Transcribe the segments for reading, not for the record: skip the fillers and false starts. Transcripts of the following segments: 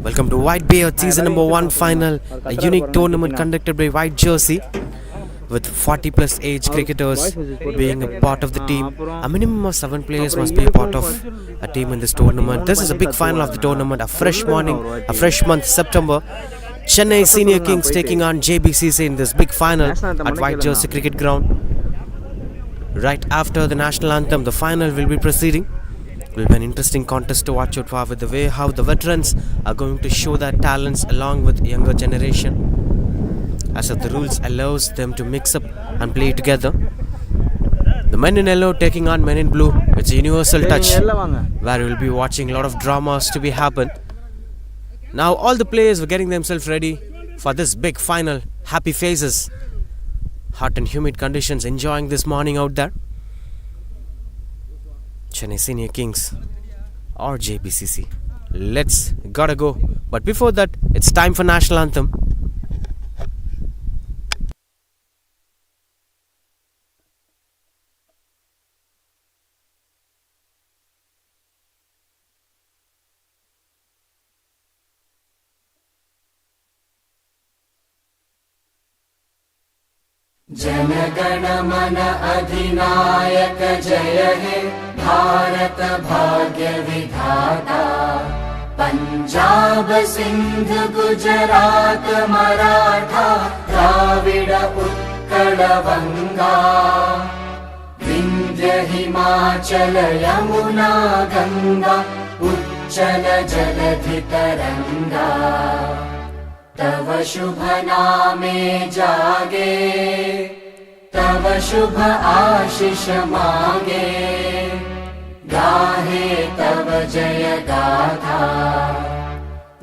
Welcome to White Beard Season number 1 final, a unique tournament conducted by White Jersey with 40 plus age cricketers being a part of the team. A minimum of 7 players must be a part of a team in this tournament. This is a big final of the tournament, a fresh morning, a fresh month, September. Chennai Senior Kings taking on Jbcc in this big final at White Jersey Cricket Ground. Right after the national anthem, the final will be proceeding. It will be an interesting contest to watch out for, with the way how the veterans are going to show their talents along with younger generation, as if the rules allows them to mix up and play together. The men in yellow taking on men in blue. It's a universal touch where we will be watching a lot of dramas to be happen. Now all the players were getting themselves ready for this big final. Happy faces, hot and humid conditions, enjoying this morning out there. Chennai Senior Kings or Jbcc. Let's gotta go. But before that, it's time for national anthem. जनगण मन अधिनायक जय हे भारत भाग्य विधाता पंजाब सिंध गुजरात मराठा द्राविड उत्कल बंगा विंध्य हिमाचल यमुना गंगा उच्चल जलधि तरंगा तव शुभ नामे जागे तव शुभ आशीष मांगे गाहे तव जय गाथा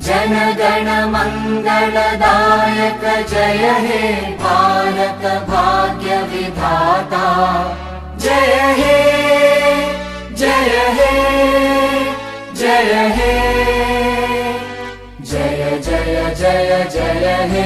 जन गण मंगलदायक जय हे भारत भाग्य विधाता जय हे जय हे जय हे जय जय जय जय हे.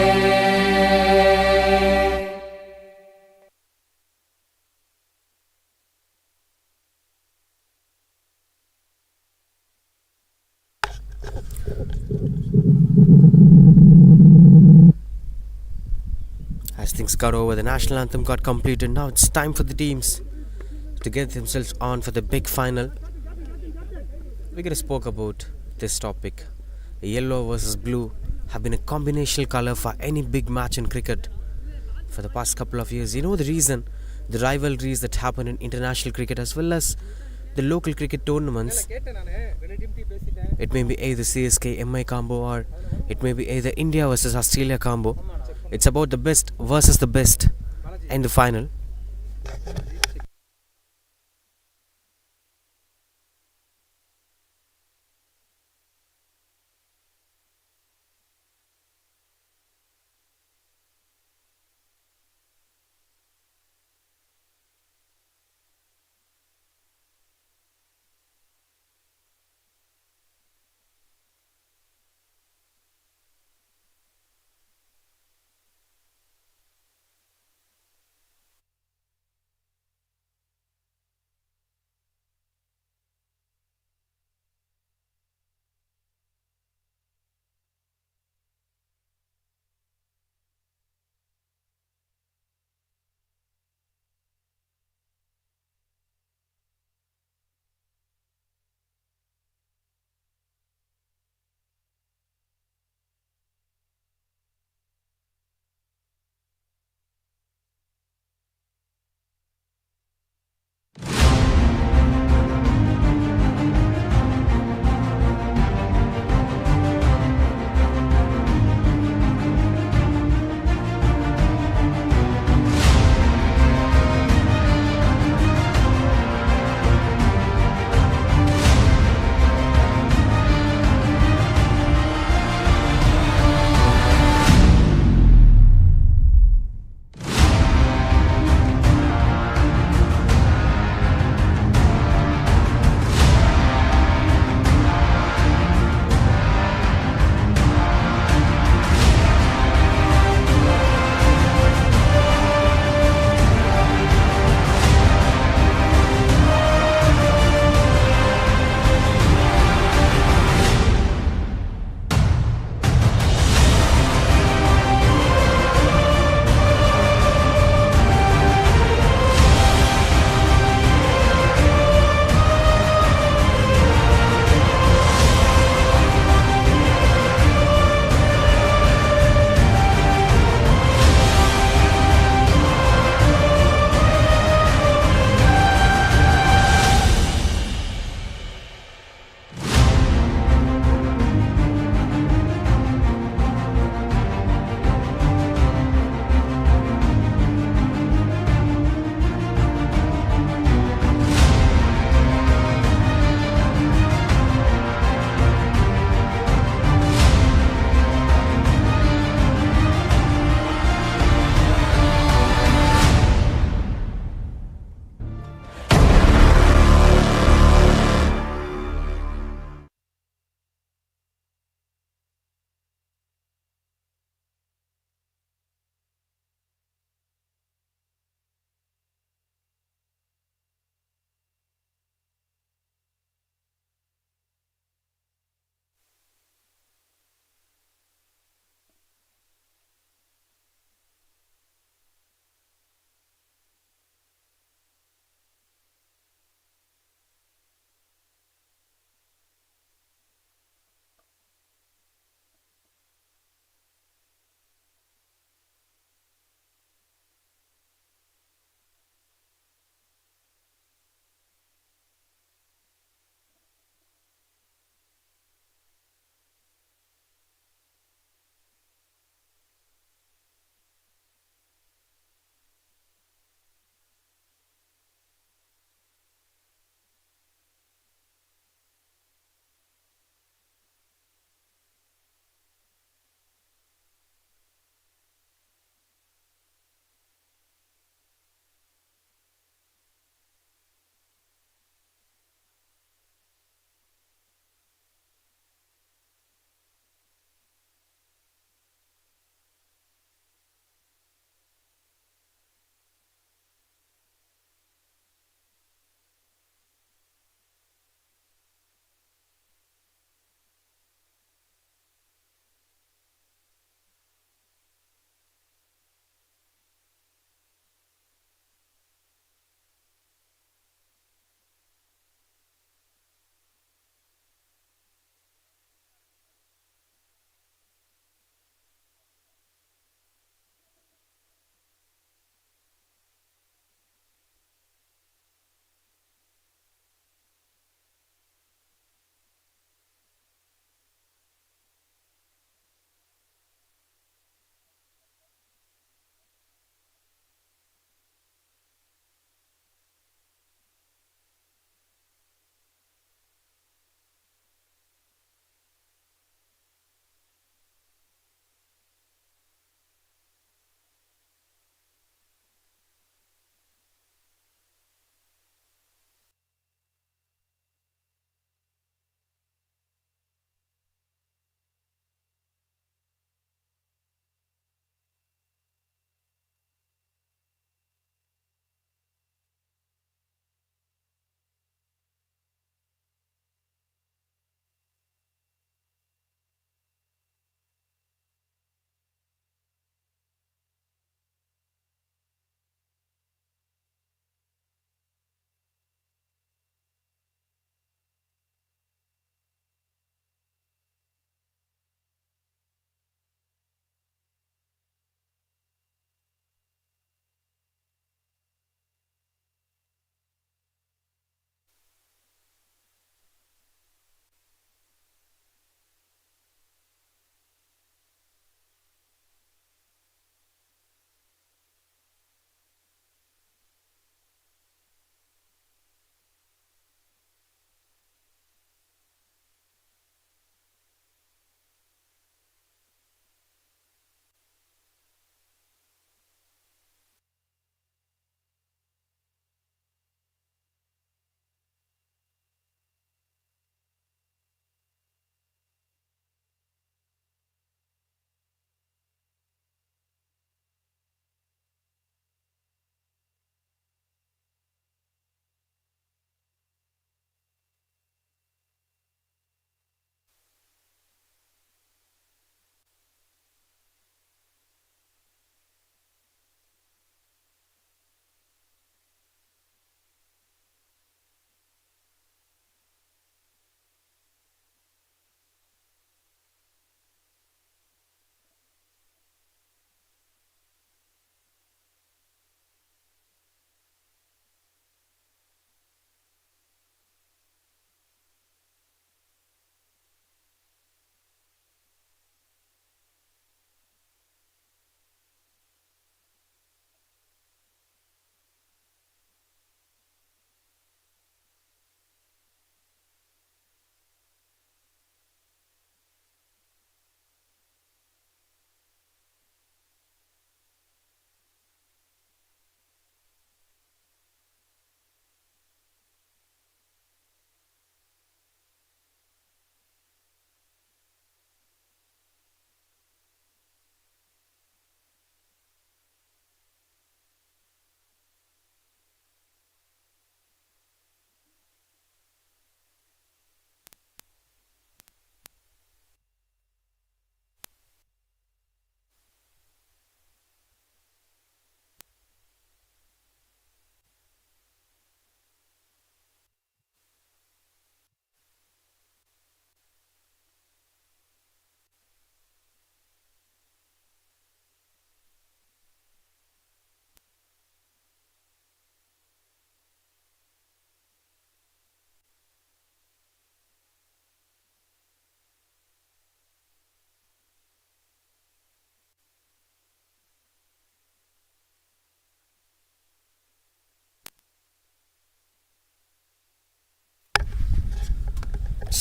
As things got over, the national anthem got completed. Now it's time for the teams to get themselves on for the big final. We're gonna spoke about this topic. Yellow versus blue have been a combinational color for any big match in cricket for the past couple of years. You know the reason? The rivalries that happen in international cricket as well as the local cricket tournaments. It may be either CSK MI combo or it may be either India versus Australia combo. It's about the best versus the best in the final.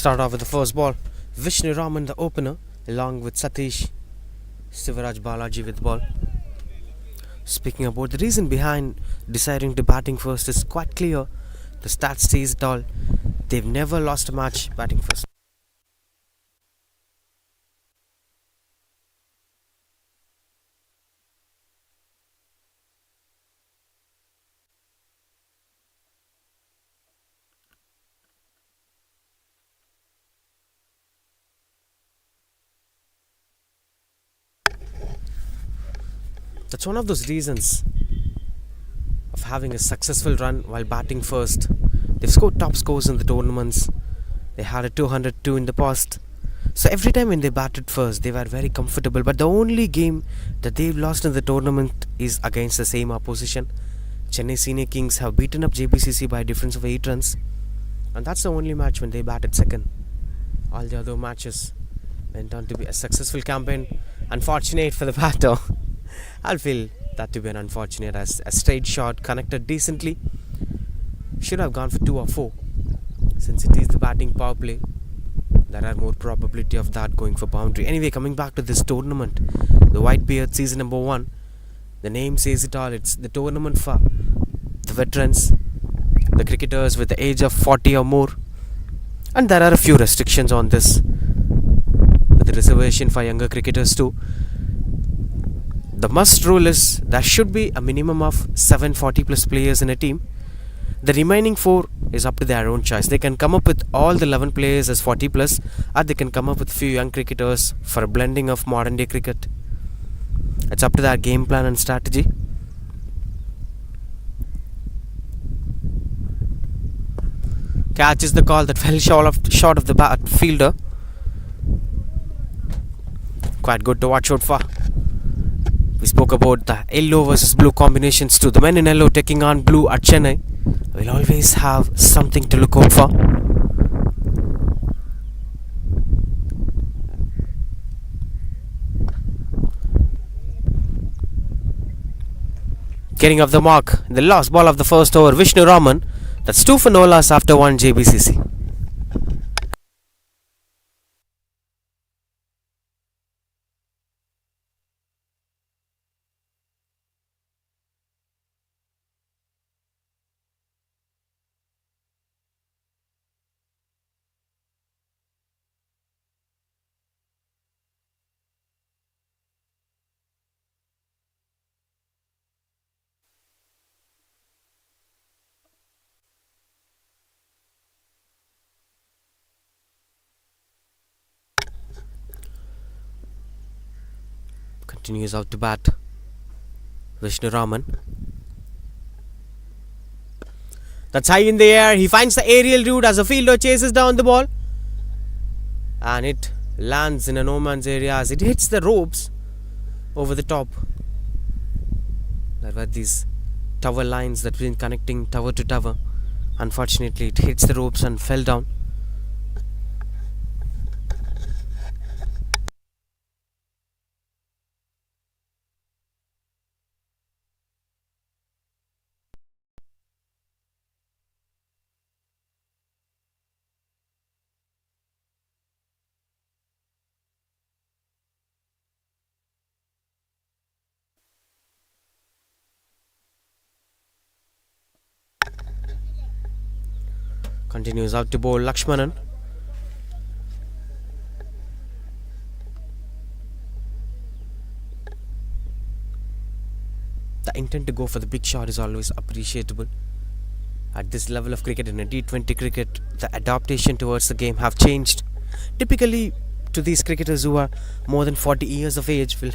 Start off with the first ball. Vishnu Raman, the opener, along with Satish Sivaraj Balaji with the ball. Speaking about the reason behind deciding to batting first is quite clear. The stats says it all. They've never lost a match batting first. That's one of those reasons of having a successful run while batting first. They've scored top scores in the tournaments. They had a 202 in the past. So every time when they batted first, they were very comfortable. But the only game that they've lost in the tournament is against the same opposition. Chennai Senior Kings have beaten up Jbcc by a difference of 8 runs. And that's the only match when they batted second. All the other matches went on to be a successful campaign. Unfortunate for the batter. I'll feel that to be an unfortunate, as a straight shot connected decently. Should have gone for 2 or 4. Since it is the batting power play, there are more probability of that going for boundary. Anyway, coming back to this tournament, the White Beard season number 1. The name says it all. It's the tournament for the veterans, the cricketers with the age of 40 or more. And there are a few restrictions on this, with the reservation for younger cricketers too. The must rule is there should be a minimum of 740 plus players in a team. The remaining 4 is up to their own choice. They can come up with all the 11 players as 40 plus, or they can come up with few young cricketers for a blending of modern day cricket. It's up to their game plan and strategy. Catch is the call that fell short of the fielder. Quite good to watch out for. We spoke about the yellow versus blue combinations too. The men in yellow taking on blue at Chennai will always have something to look out for. Getting off the mark in the last ball of the first over, Vishnu Raman. That's 2 for no loss after 1 Jbcc. Continues out to bat Vishnu Raman. That's high in the air. He finds the aerial route as a fielder chases down the ball, and it lands in a no man's area as it hits the ropes over the top. There were these tower lines that been connecting tower to tower. Unfortunately, it hits the ropes and fell down. Continues out to bowl Lakshmanan. The intent to go for the big shot is always appreciable. At this level of cricket, in a T20 cricket, the adaptation towards the game have changed. Typically, to these cricketers who are more than 40 years of age will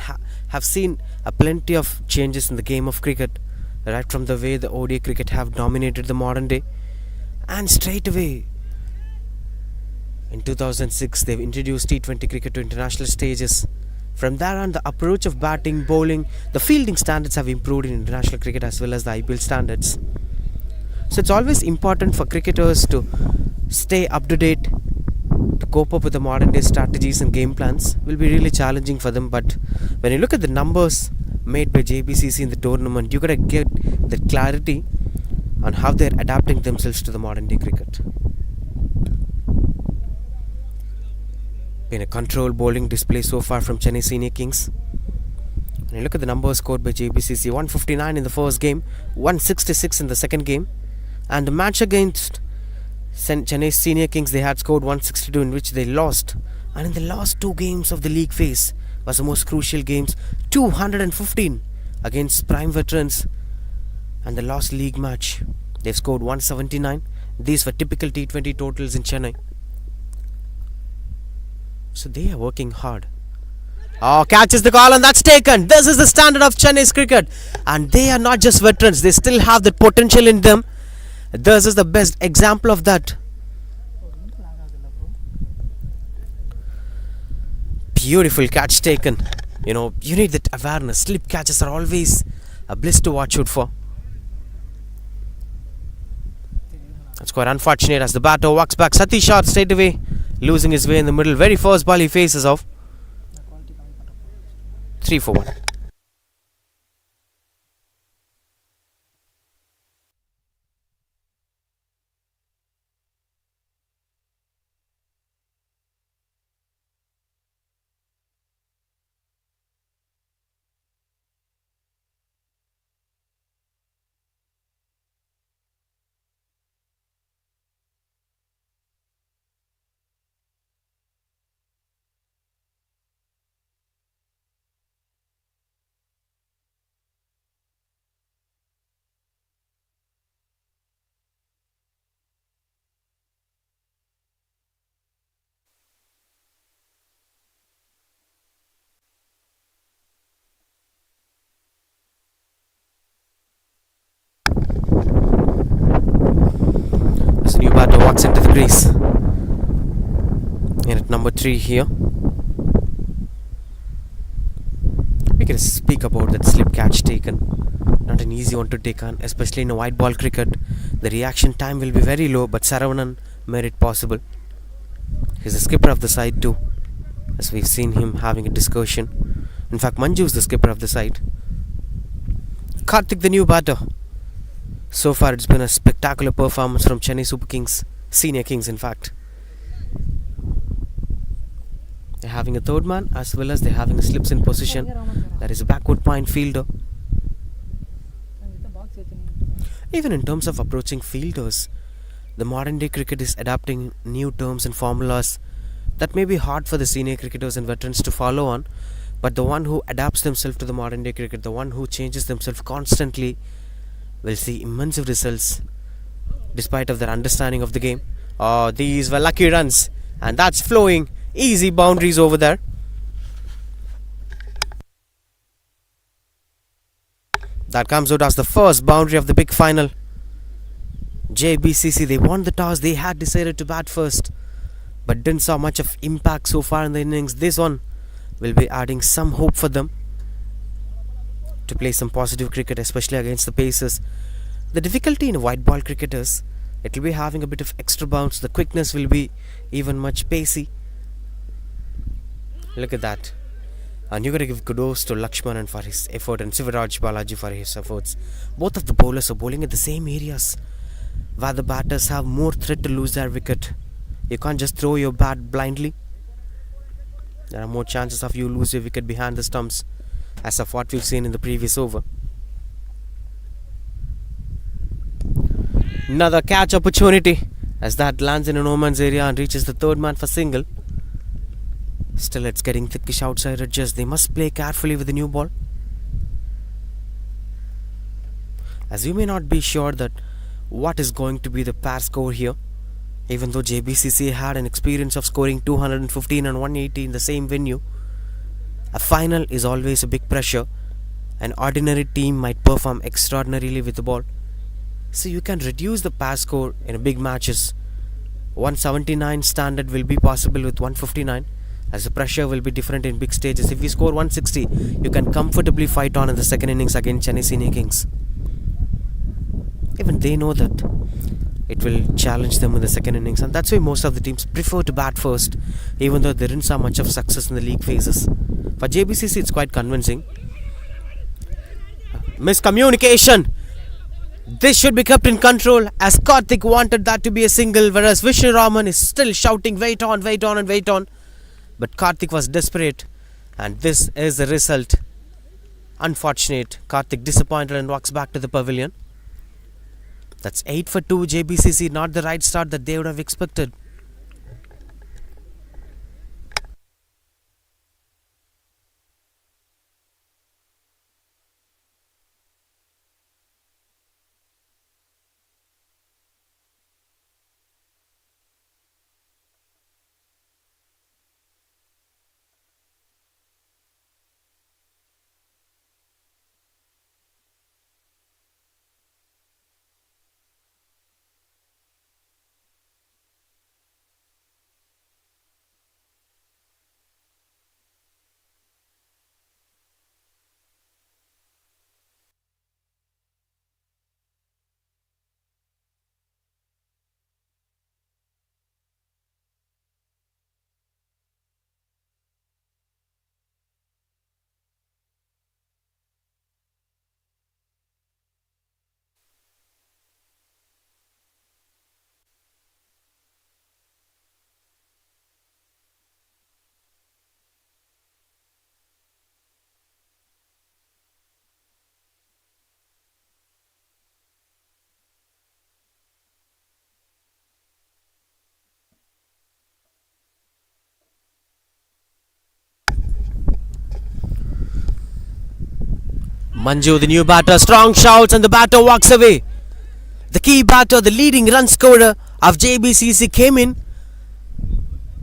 have seen a plenty of changes in the game of cricket, right from the way the ODI cricket have dominated the modern day. And straight away, in 2006, they've introduced T20 cricket to international stages. From there on, the approach of batting, bowling, the fielding standards have improved in international cricket as well as the IPL standards. So it's always important for cricketers to stay up to date, to cope up with the modern day strategies and game plans. Will be really challenging for them. But when you look at the numbers made by Jbcc in the tournament, you gotta get the clarity on how they're adapting themselves to the modern day cricket. In a controlled bowling display so far from Chennai Senior Kings. And you look at the numbers scored by JBCC: 159 in the first game, 166 in the second game. And the match against Chennai Senior Kings, they had scored 162, in which they lost. And in the last two games of the league phase was the most crucial games: 215 against prime veterans. And the last league match, they've scored 179. These were typical T20 totals in Chennai. So they are working hard. Oh, catches the call and that's taken. This is the standard of Chennai's cricket. And they are not just veterans, they still have that potential in them. This is the best example of that. Beautiful catch taken. You need that awareness. Slip catches are always a bliss to watch out for. That's quite unfortunate as the batter walks back. Satish shot straight away, losing his way in the middle. Very first ball he faces off. 3 for 1. New batter walks into the crease. And at number 3 here, we can speak about that slip catch taken. Not an easy one to take on, especially in a white ball cricket. The reaction time will be very low, but Saravanan made it possible. He's the skipper of the side too, as we've seen him having a discussion. In fact, Manju is the skipper of the side. Karthik, the new batter. So far it's been a spectacular performance from Chennai Super Kings, Senior Kings in fact. They're having a third man as well as they're having a slips in position. That is a backward point fielder. Even in terms of approaching fielders, the modern day cricket is adapting new terms and formulas that may be hard for the senior cricketers and veterans to follow on. But the one who adapts themselves to the modern day cricket, the one who changes themselves constantly, will see immense results despite of their understanding of the game. Oh, these were lucky runs, and that's flowing. Easy boundaries over there. That comes out as the first boundary of the big final. JBCC, they won the toss. They had decided to bat first, but didn't saw much of impact so far in the innings. This one will be adding some hope for them to play some positive cricket, especially against the Pacers. The difficulty in white ball cricket is it will be having a bit of extra bounce. The quickness will be even much pacey. Look at that. And you got to give kudos to Lakshmanan for his effort and Sivaraj Balaji for his efforts. Both of the bowlers are bowling at the same areas where the batters have more threat to lose their wicket. You can't just throw your bat blindly. There are more chances of you lose your wicket behind the stumps, as of what we've seen in the previous over. Another catch opportunity as that lands in a no man's area and reaches the third man for single. Still, it's getting thickish outside edges. They must play carefully with the new ball, as you may not be sure that what is going to be the pair score here. Even though JBCC had an experience of scoring 215 and 180 in the same venue, a final is always a big pressure. An ordinary team might perform extraordinarily with the ball, so you can reduce the pass score in big matches. 179 standard will be possible with 159, as the pressure will be different in big stages. If you score 160, you can comfortably fight on in the second innings against Chennai Senior Kings. Even they know that it will challenge them in the second innings, and that's why most of the teams prefer to bat first, even though they didn't see much of success in the league phases. For JBCC, it's quite convincing. Miscommunication. This should be kept in control, as Karthik wanted that to be a single, whereas Vishnu Raman is still shouting, wait on, wait on and wait on. But Karthik was desperate, and this is the result. Unfortunate. Karthik disappointed and walks back to the pavilion. That's 8 for 2. JBCC, not the right start that they would have expected. Manju, the new batter, strong shouts and the batter walks away. The key batter, the leading run scorer of JBCC came in,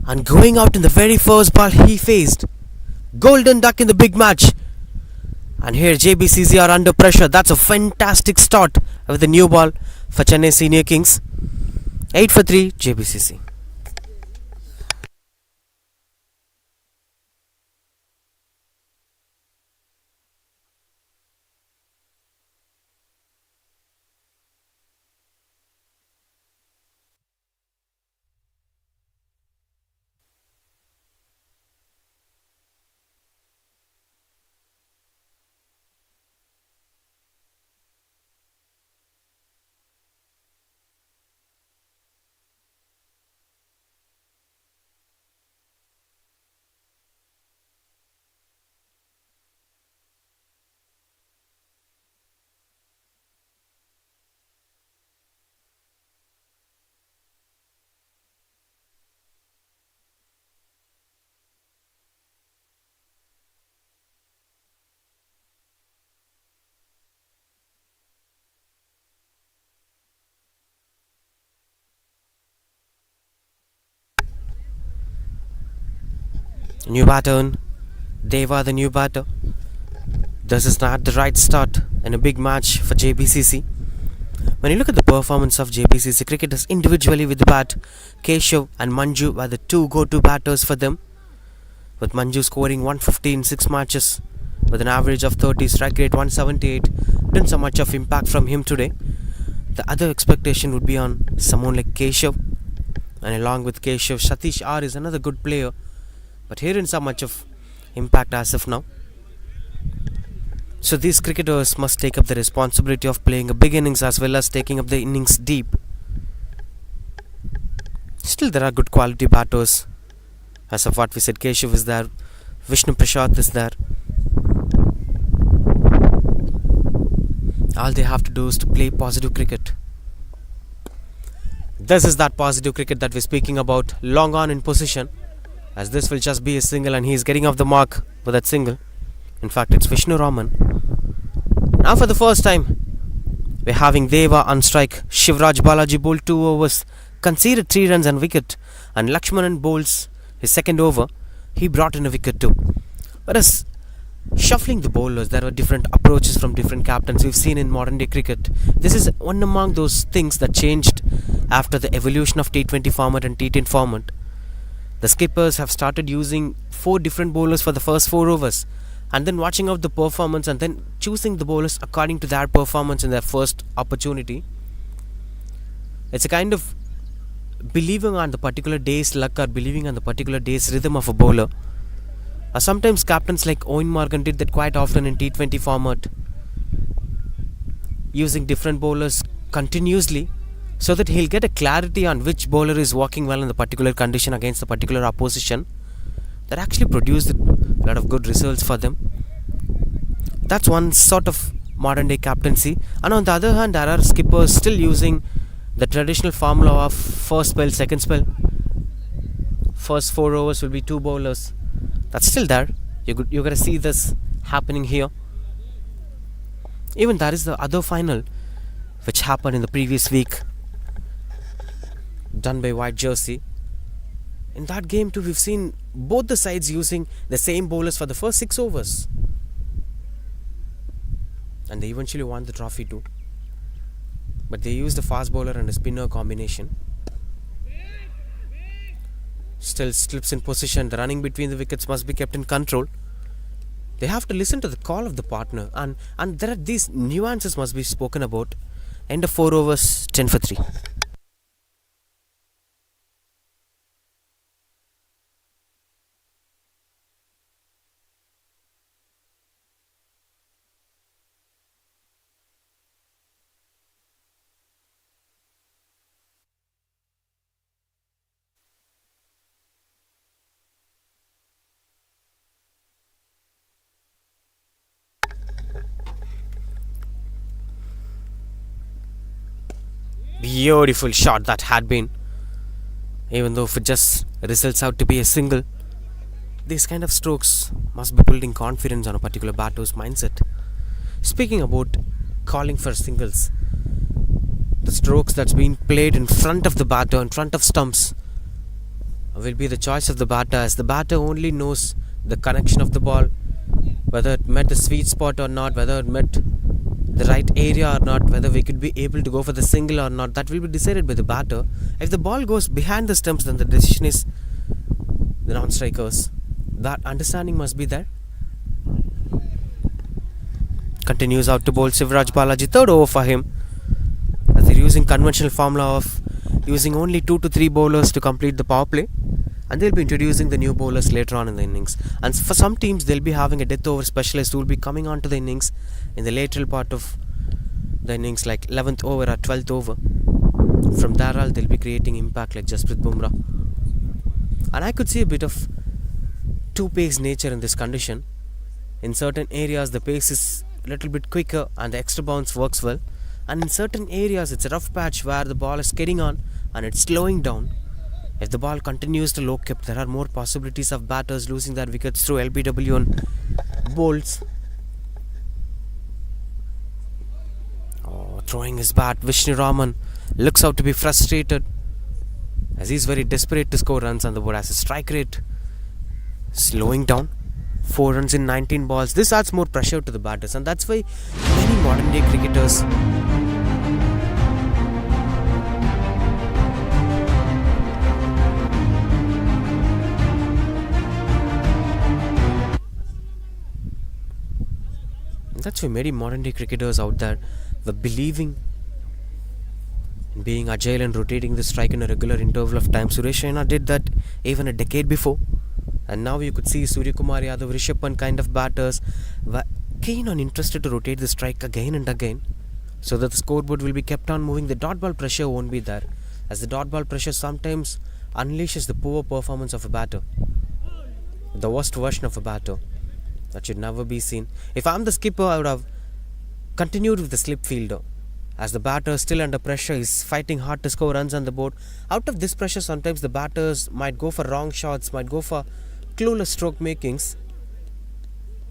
and going out in the very first ball he faced golden duck in the big match. And here JBCC are under pressure. That's a fantastic start with the new ball for Chennai Senior Kings. 8 for 3 JBCC. New batter. Deva, the new batter. This is not the right start in a big match for JBCC. When you look at the performance of JBCC cricketers individually with the bat, Keshav and Manju were the two go-to batters for them, with Manju scoring 150 in 6 matches with an average of 30, strike rate 178. Didn't so much of impact from him today. The other expectation would be on someone like Keshav, and along with Keshav, Satish R is another good player, but he didn't so much of impact as of now. So these cricketers must take up the responsibility of playing a big innings as well as taking up the innings deep. Still there are good quality batters. As of what we said, Keshav is there, Vishnu Prashad is there. All they have to do is to play positive cricket. This is that positive cricket that we're speaking about. Long on in position, as this will just be a single, and he is getting off the mark with that single. In fact, it's Vishnu Raman. Now for the first time, we're having Deva on strike. Shivraj Balaji bowled 2 overs, conceded 3 runs and wicket, and Lakshmanan bowls his second over. He brought in a wicket too. Whereas shuffling the bowlers, there were different approaches from different captains we've seen in modern day cricket. This is one among those things that changed after the evolution of T20 format and T10 format. The skippers have started using 4 different bowlers for the first 4 overs, and then watching out the performance and then choosing the bowlers according to their performance in their first opportunity. It's a kind of believing on the particular day's luck or believing on the particular day's rhythm of a bowler. Sometimes captains like Owen Morgan did that quite often in T20 format, using different bowlers continuously so that he'll get a clarity on which bowler is working well in the particular condition against the particular opposition. that actually produced a lot of good results for them. That's one sort of modern day captaincy. And on the other hand, there are skippers still using the traditional formula of first spell, second spell. First 4 overs will be 2 bowlers. That's still there. You're gonna see this happening here. Even there is the other final which happened in the previous week, done by White Jersey. In that game too, we've seen both the sides using the same bowlers for the first 6 overs. And they eventually won the trophy too. But they used a fast bowler and a spinner combination. Still slips in position. The running between the wickets must be kept in control. They have to listen to the call of the partner, and there are these nuances must be spoken about. End of 4 overs, 10 for 3. Beautiful shot that had been. Even though if it just results out to be a single, these kind of strokes must be building confidence on a particular batter's mindset. Speaking about calling for singles, the strokes that's been played in front of the batter, in front of stumps, will be the choice of the batter, as the batter only knows the connection of the ball, whether it met the sweet spot or not, whether it met the right area or not, whether we could be able to go for the single or not. That will be decided by the batter. If the ball goes behind the stumps, then the decision is the non-strikers. That understanding must be there. Continues out to bowl Sivaraj Balaji. Third over for him, as they're using conventional formula of using only 2 to 3 bowlers to complete the power play, and they'll be introducing the new bowlers later on in the innings. And for some teams, they'll be having a death over specialist who will be coming onto the innings in the lateral part of the innings, like 11th over or 12th over. From there on, they'll be creating impact like Jasprit Bumrah. And I could see a bit of two-pace nature in this condition. In certain areas, the pace is a little bit quicker and the extra bounce works well. And in certain areas, it's a rough patch where the ball is getting on and it's slowing down. If the ball continues to low kept, there are more possibilities of batters losing their wickets through LBW and bowls. Throwing his bat, Vishnu Raman looks out to be frustrated, as he's very desperate to score runs on the board, as his strike rate slowing down. 4 runs in 19 balls. This adds more pressure to the batters, and that's why many modern day cricketers out there were believing in being agile and rotating the strike in a regular interval of time. Suresh Raina did that even a decade before. And now you could see Surya Kumar Yadav, Rishabh Pant kind of batters were keen and interested to rotate the strike again and again, so that the scoreboard will be kept on moving. The dot ball pressure won't be there, as the dot ball pressure sometimes unleashes the poor performance of a batter, the worst version of a batter. That should never be seen. If I'm the skipper, I would have continued with the slip fielder, as the batter is still under pressure, is fighting hard to score runs on the board. Out of this pressure, sometimes the batters might go for wrong shots, might go for clueless stroke makings,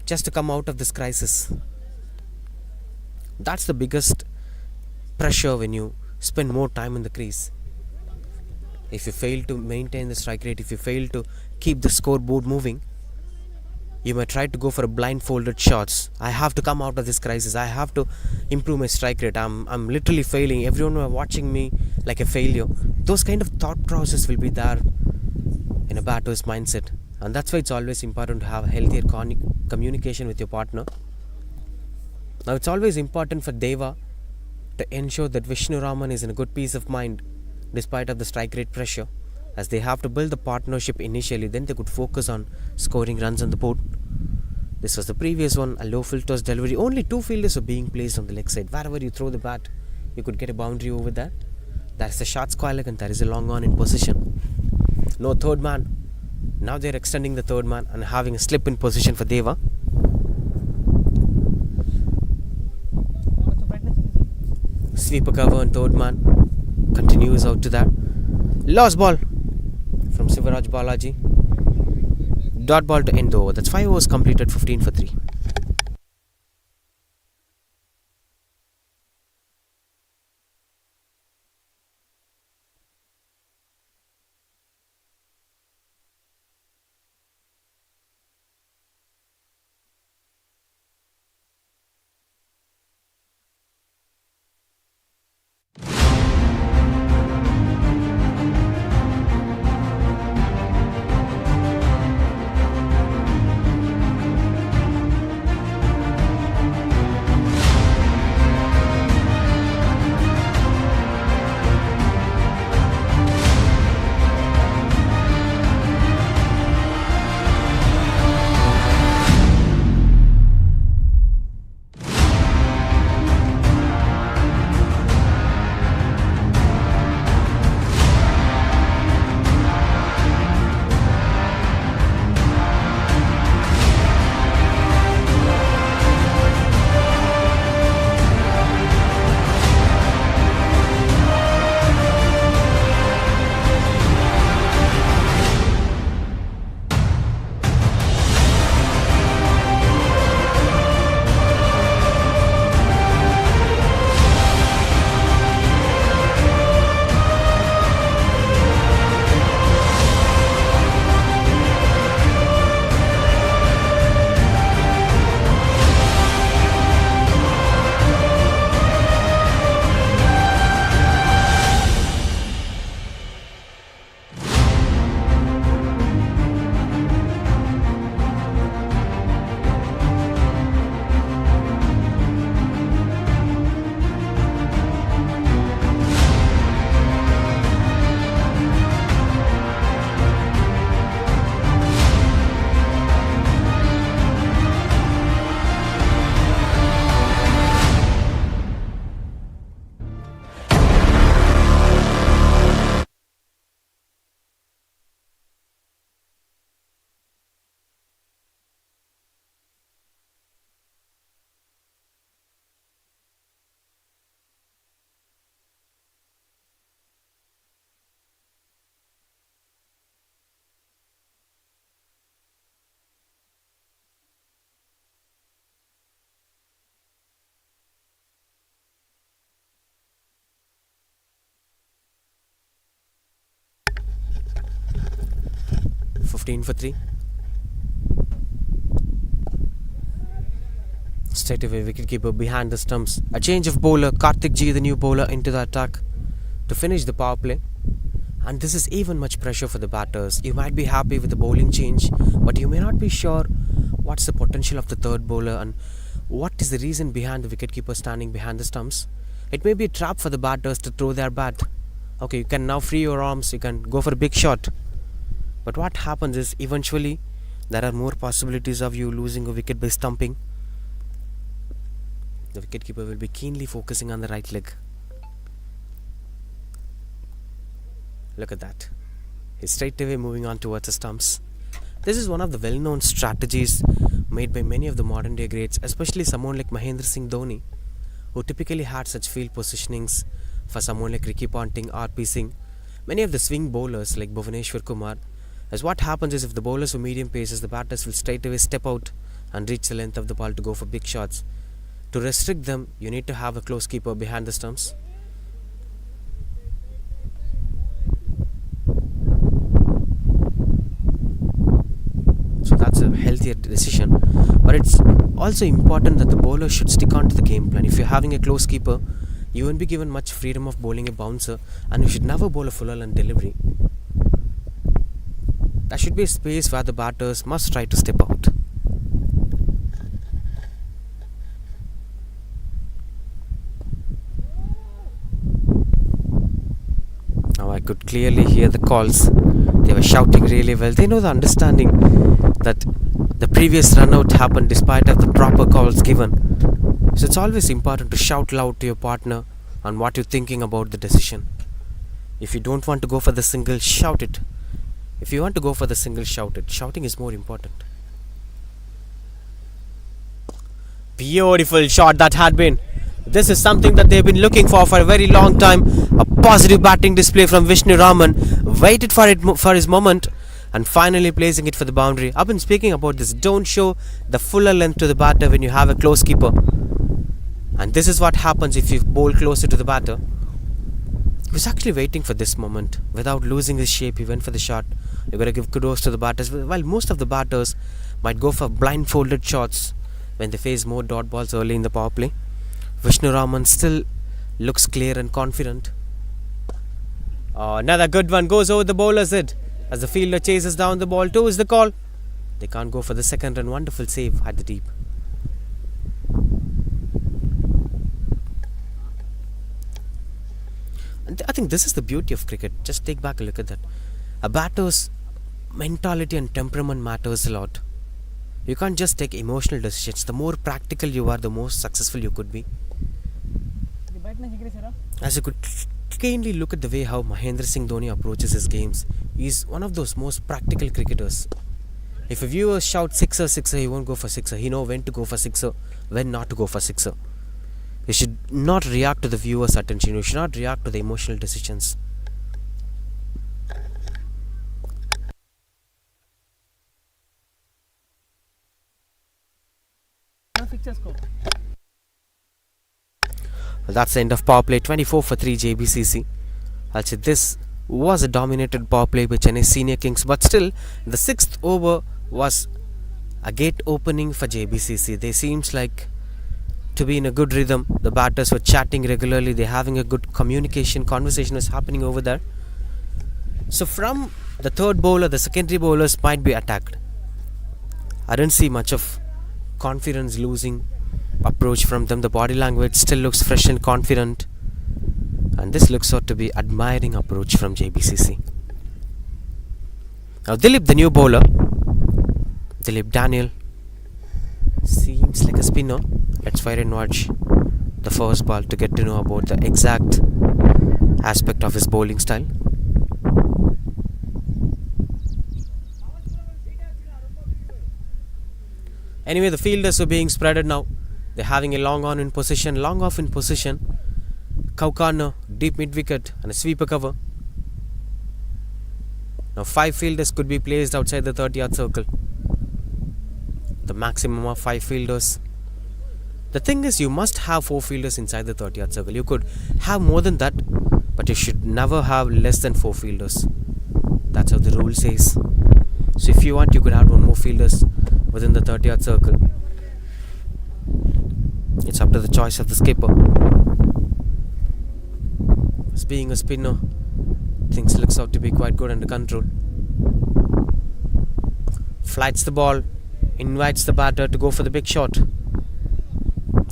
just to come out of this crisis. That's the biggest pressure when you spend more time in the crease. If you fail to maintain the strike rate, if you fail to keep the scoreboard moving, you may try to go for a blindfolded shots. I have to come out of this crisis. I have to improve my strike rate. I'm literally failing. Everyone are watching me like a failure. Those kind of thought process will be there in a batter's mindset. And that's why it's always important to have healthier communication with your partner. Now it's always important for Deva to ensure that Vishnu Raman is in a good peace of mind despite of the strike rate pressure, as they have to build the partnership initially, then they could focus on scoring runs on the board. This was the previous one, a low field toss delivery. Only 2 fielders are being placed on the leg side. Wherever you throw the bat, you could get a boundary over there. There is a short square leg and there is a long on in position. No third man. Now they're extending the third man and having a slip in position for Deva. Sweeper cover and third man continues out to that. Lost ball from Sivaraj Balaji. Dot ball to end the over. That's 5 overs completed, 15 for 3. For 3. Straight away wicketkeeper behind the stumps. A change of bowler. Karthik G, the new bowler, into the attack to finish the power play. And this is even much pressure for the batters. You might be happy with the bowling change, but you may not be sure what's the potential of the third bowler and what is the reason behind the wicketkeeper standing behind the stumps. It may be a trap for the batters to throw their bat. Okay, you can now free your arms, you can go for a big shot. But what happens is eventually there are more possibilities of you losing a wicket by stumping. The wicketkeeper will be keenly focusing on the right leg. Look at that. He's straight away moving on towards the stumps. This is one of the well-known strategies made by many of the modern day greats, especially someone like Mahendra Singh Dhoni, who typically had such field positionings for someone like Ricky Ponting, R.P. Singh. Many of the swing bowlers like Bhuvaneshwar Kumar. As what happens is if the bowlers were medium paces, the batters will straight away step out and reach the length of the ball to go for big shots. To restrict them, you need to have a close keeper behind the stumps. So that's a healthier decision. But it's also important that the bowler should stick on to the game plan. If you're having a close keeper, you won't be given much freedom of bowling a bouncer, and you should never bowl a full and delivery. There should be a space where the batters must try to step out. Now I could clearly hear the calls. They were shouting really well. They know the understanding that the previous run out happened despite of the proper calls given. So it's always important to shout loud to your partner on what you're thinking about the decision. If you don't want to go for the single, shout it. If you want to go for the single, shout it. Shouting is more important. Beautiful shot that had been. This is something that they've been looking for a very long time. A positive batting display from Vishnu Raman. Waited for it for his moment and finally placing it for the boundary. I've been speaking about this. Don't show the fuller length to the batter when you have a close keeper. And this is what happens if you bowl closer to the batter. He was actually waiting for this moment. Without losing his shape, he went for the shot. You've got to give kudos to the batters. While most of the batters might go for blindfolded shots when they face more dot balls early in the power play, Vishnu Raman still looks clear and confident. Another good one goes over the bowler's head as the fielder chases down the ball. 2 is the call. They can't go for the second run. Wonderful save at the deep. And I think this is the beauty of cricket. Just take back a look at that. A batter's mentality and temperament matters a lot. You can't just take emotional decisions. The more practical you are, the more successful you could be. As you could keenly look at the way how Mahendra Singh Dhoni approaches his games, he's one of those most practical cricketers. If a viewer shouts sixer, sixer, he won't go for sixer. He knows when to go for sixer, when not to go for sixer. You should not react to the viewer's attention. You should not react to the emotional decisions. Well, that's the end of power play. 24 for 3 JBCC. I'll say this was a dominated power play by Chennai Senior Kings, but still the 6th over was a gate opening for JBCC. They seems like to be in a good rhythm. The batters were chatting regularly. They're having a good communication. Conversation was happening over there. So from the third bowler, the secondary bowlers might be attacked. I didn't see much of confidence losing approach from them. The body language still looks fresh and confident, and this looks out to be admiring approach from JBCC. Now Dilip, the new bowler, Dilip Daniel, seems like a spinner. Let's fire and watch the first ball to get to know about the exact aspect of his bowling style. Anyway, the fielders are being spreaded now. They're having a long off in position, cow corner, deep mid wicket and a sweeper cover. Now 5 fielders could be placed outside the 30-yard circle. The maximum of 5 fielders. The thing is, you must have 4 fielders inside the 30-yard circle. You could have more than that, but you should never have less than 4 fielders. That's how the rule says. So if you want, you could have 1 more fielders within the 30-yard circle. It's up to the choice of the skipper. As being a spinner, things looks out to be quite good under control. Flights the ball, invites the batter to go for the big shot.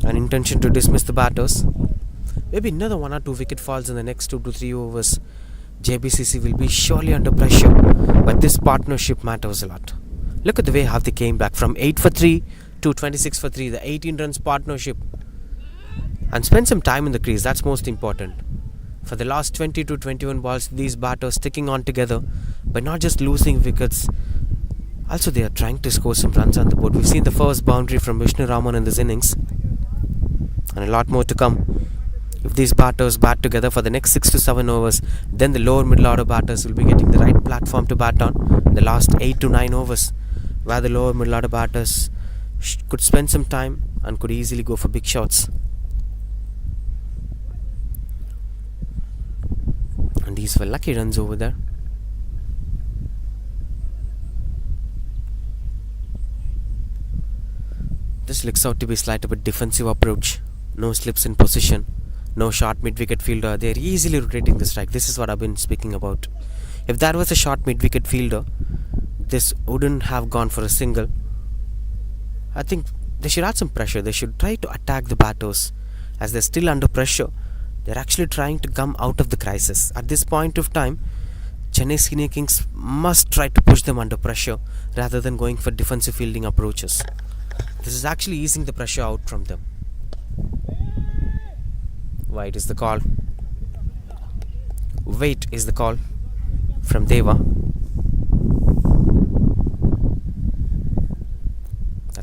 An intention to dismiss the batters. Maybe another 1 or 2 wicket falls in the next 2 to 3 overs. JBCC will be surely under pressure, but this partnership matters a lot. Look at the way how they came back from 8 for 3 to 26 for 3, the 18 runs partnership, and spend some time in the crease. That's most important. For the last 20 to 21 balls, these batters sticking on together by not just losing wickets, also they are trying to score some runs on the board. We've seen the first boundary from Vishnu Raman in this innings, and a lot more to come. If these batters bat together for the next 6 to 7 overs, then the lower middle order batters will be getting the right platform to bat on the last 8 to 9 overs, where the lower middle order batters could spend some time and could easily go for big shots. And these were lucky runs over there. This looks out to be slight bit defensive approach. No slips in position, no short mid-wicket fielder. They are easily rotating the strike. This is what I've been speaking about. If there was a short mid-wicket fielder, this wouldn't have gone for a single. I think they should add some pressure. They should try to attack the batters. As they're still under pressure, they're actually trying to come out of the crisis. At this point of time, Chennai Senior Kings must try to push them under pressure rather than going for defensive fielding approaches. This is actually easing the pressure out from them. Wait is the call. Wait is the call from Deva.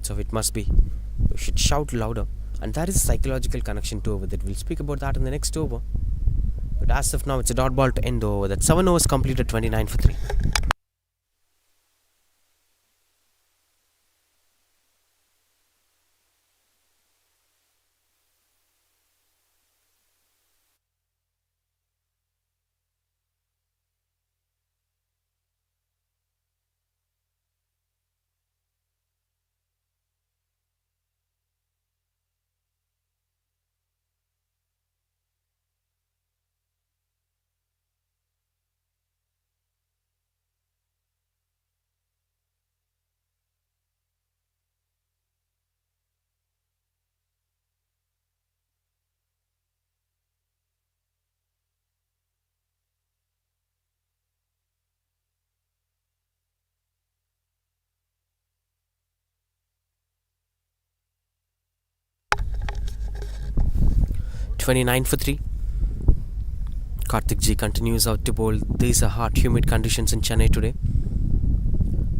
That's how it must be. We should shout louder. And that is a psychological connection to over that. We'll speak about that in the next over. But as of now, it's a dot ball to end the over. That 7 overs completed, 29 for 3. "29 for 3. Karthik G continues out to bowl. These are hot, humid conditions in Chennai today.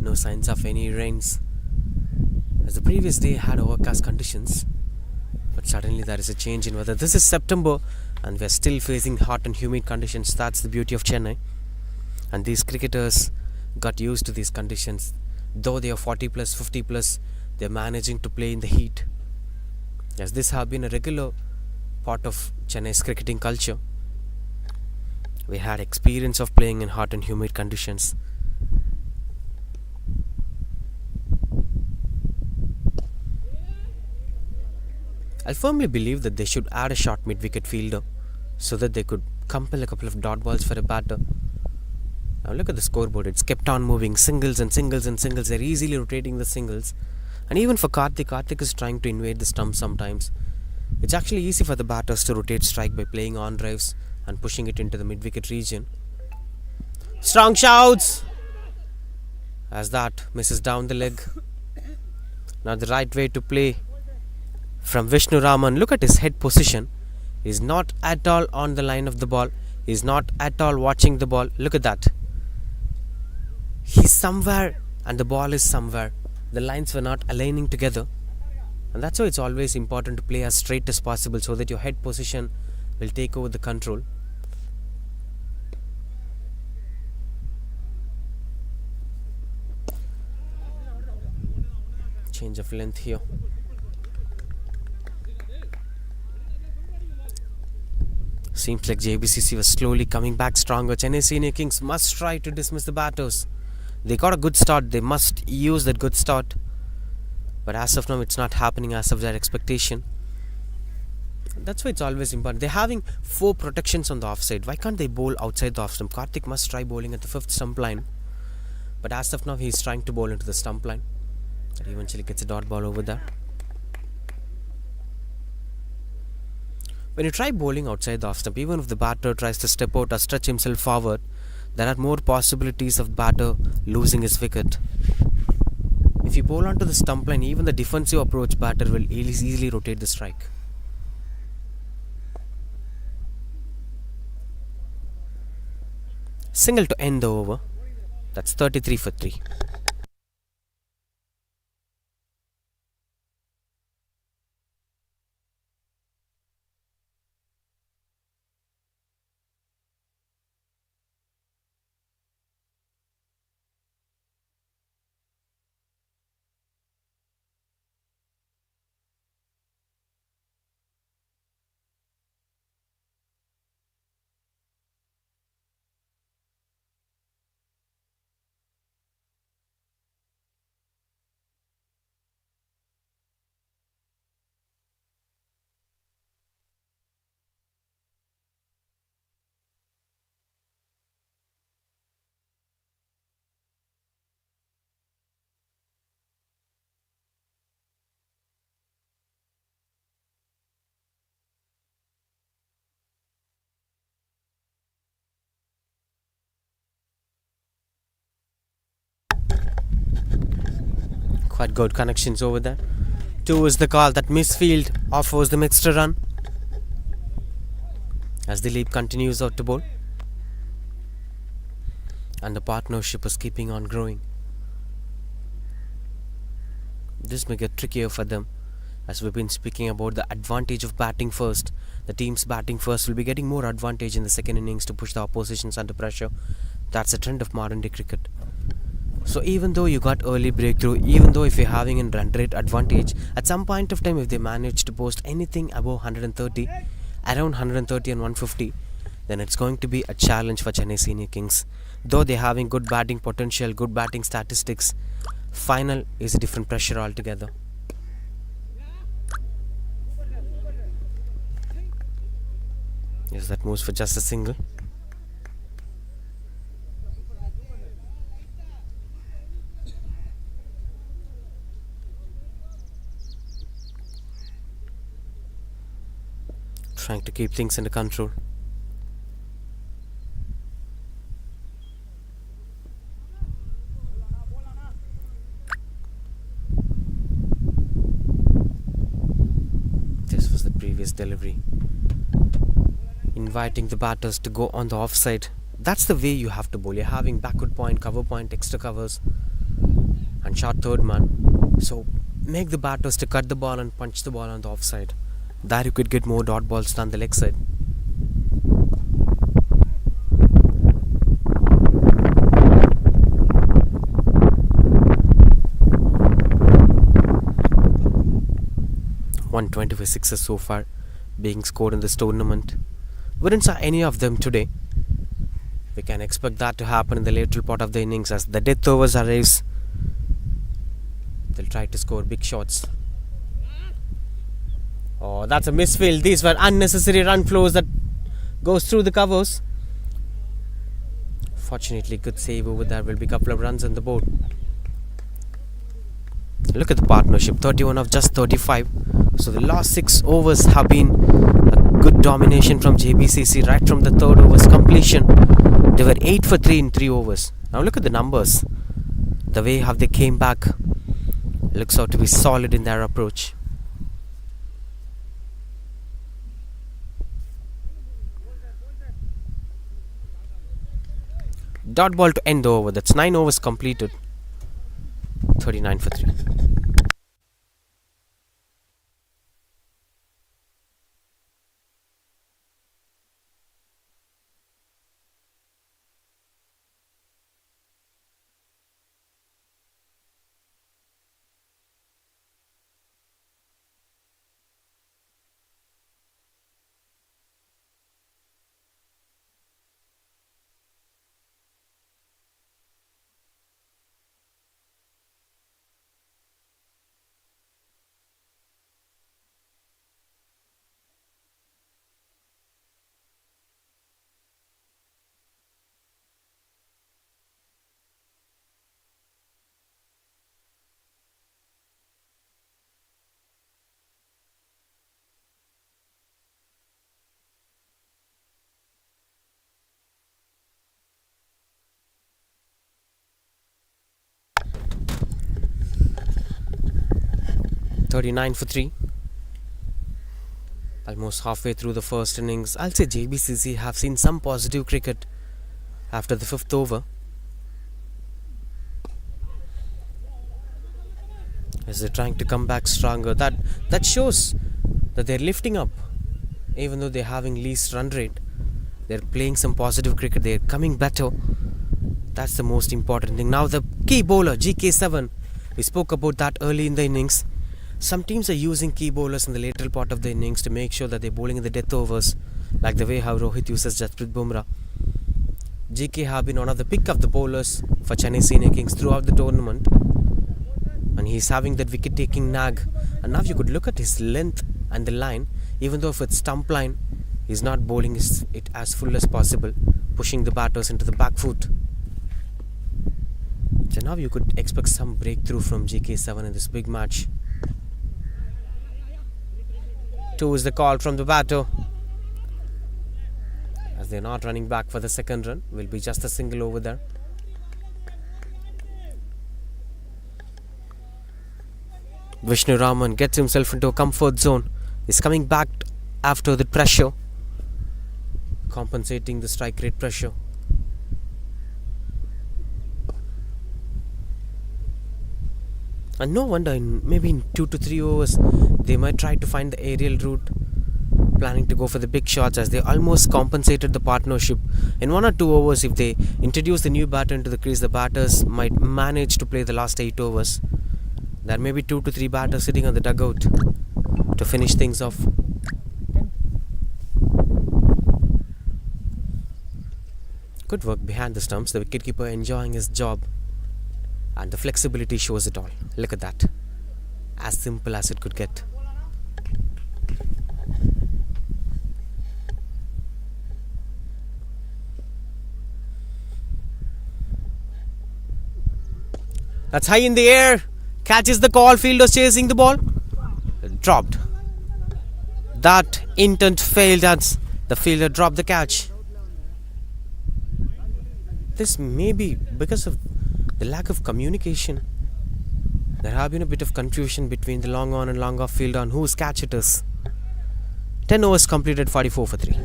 No signs of any rains, as the previous day had overcast conditions. But suddenly there is a change in weather. This is September and we are still facing hot and humid conditions. That's the beauty of Chennai. And these cricketers got used to these conditions. Though they are 40 plus, 50 plus, they are managing to play in the heat. As this has been a regular part of Chennai's cricketing culture. We had experience of playing in hot and humid conditions. I firmly believe that they should add a short mid-wicket fielder so that they could compel a couple of dot balls for a batter. Now look at the scoreboard. It's kept on moving. Singles and singles and singles. They're easily rotating the singles. And even for Karthik is trying to invade the stump sometimes. It's actually easy for the batters to rotate strike by playing on drives and pushing it into the mid-wicket region. Strong shouts! As that misses down the leg. Now the right way to play from Vishnu Raman. Look at his head position. He's not at all on the line of the ball. He's not at all watching the ball. Look at that. He's somewhere and the ball is somewhere. The lines were not aligning together. And that's why it's always important to play as straight as possible so that your head position will take over the control. Change of length here. Seems like Jbcc was slowly coming back stronger. Chennai Senior Kings must try to dismiss the batters. They got a good start. They must use that good start. But as of now, it's not happening as of their expectation. That's why it's always important. They're having 4 protections on the offside. Why can't they bowl outside the off stump? Karthik must try bowling at the 5th stump line. But as of now, he's trying to bowl into the stump line. That eventually gets a dot ball over there. When you try bowling outside the off stump, even if the batter tries to step out or stretch himself forward, there are more possibilities of the batter losing his wicket. If you bowl onto the stump line, even the defensive approach batter will easily rotate the strike. Single to end the over. That's 33 for 3. Quite good connections over there. 2 is the call. That misfield offers them extra run. As Dilip continues out to bowl. And the partnership is keeping on growing. This may get trickier for them, as we've been speaking about the advantage of batting first. The teams batting first will be getting more advantage in the second innings to push the oppositions under pressure. That's a trend of modern day cricket. So even though you got early breakthrough, even though if you're having a run rate advantage, at some point of time if they manage to post anything above 130, around 130 and 150, then it's going to be a challenge for Chennai Senior Kings. Though they're having good batting potential, good batting statistics, final is a different pressure altogether. Yes, that moves for just a single. Trying to keep things under control. This was the previous delivery. Inviting the batters to go on the offside. That's the way you have to bowl. You're having backward point, cover point, extra covers, and short third man. So make the batters to cut the ball and punch the ball on the offside. There you could get more dot balls than the leg side. .125 sixes so far being scored in this tournament. We didn't saw any of them today. We can expect that to happen in the lateral part of the innings as the death overs arrives. They'll try to score big shots. Oh, that's a misfield. These were unnecessary run flows that goes through the covers. Fortunately, good save over there. Will be a couple of runs on the board. Look at the partnership, 31 of just 35. So the last 6 overs have been a good domination from Jbcc right from the third over's completion. They were 8 for 3 in 3 overs. Now look at the numbers. The way how they came back looks out to be solid in their approach. Dot ball to end the over. That's 9 overs completed. 39 for 3. .39 for 3. Almost halfway through the first innings. I'll say Jbcc have seen some positive cricket after the 5th over. As they're trying to come back stronger. That shows that they're lifting up. Even though they're having least run rate, they're playing some positive cricket. They're coming better. That's the most important thing. Now the key bowler, GK7. We spoke about that early in the innings. Some teams are using key bowlers in the lateral part of the innings to make sure that they're bowling in the death overs, like the way how Rohit uses Jasprit Bumrah. GK have been one of the pick of the bowlers for Chennai Senior Kings throughout the tournament, and he's having that wicket taking nag. And now you could look at his length and the line. Even though if it's stump line, he's not bowling it as full as possible, pushing the batters into the back foot. So now you could expect some breakthrough from GK7 in this big match. 2 is the call from the batter. As they're not running back for the second run, will be just a single over there. Vishnu Raman gets himself into a comfort zone. He's coming back after the pressure, compensating the strike rate pressure. And no wonder, maybe in 2 to 3 overs, they might try to find the aerial route, planning to go for the big shots, as they almost compensated the partnership. In 1 or 2 overs, if they introduce the new batter into the crease, the batters might manage to play the last 8 overs. There may be 2 to 3 batters sitting on the dugout to finish things off. Good work behind the stumps, the wicketkeeper enjoying his job, and the flexibility shows it all. Look at that. As simple as it could get. That's high in the air. Catches the call. Fielders chasing the ball. Dropped. That intent failed as the fielder dropped the catch. This may be because of the lack of communication. There have been a bit of confusion between the long on and long off fielder on whose catch it is. 10 overs completed, 44 for 3.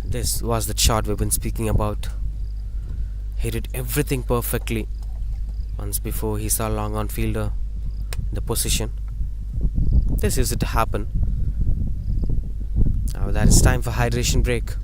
This was the shot we've been speaking about. He did everything perfectly once before he saw long on fielder in the position. This used to happen. Now that is time for hydration break.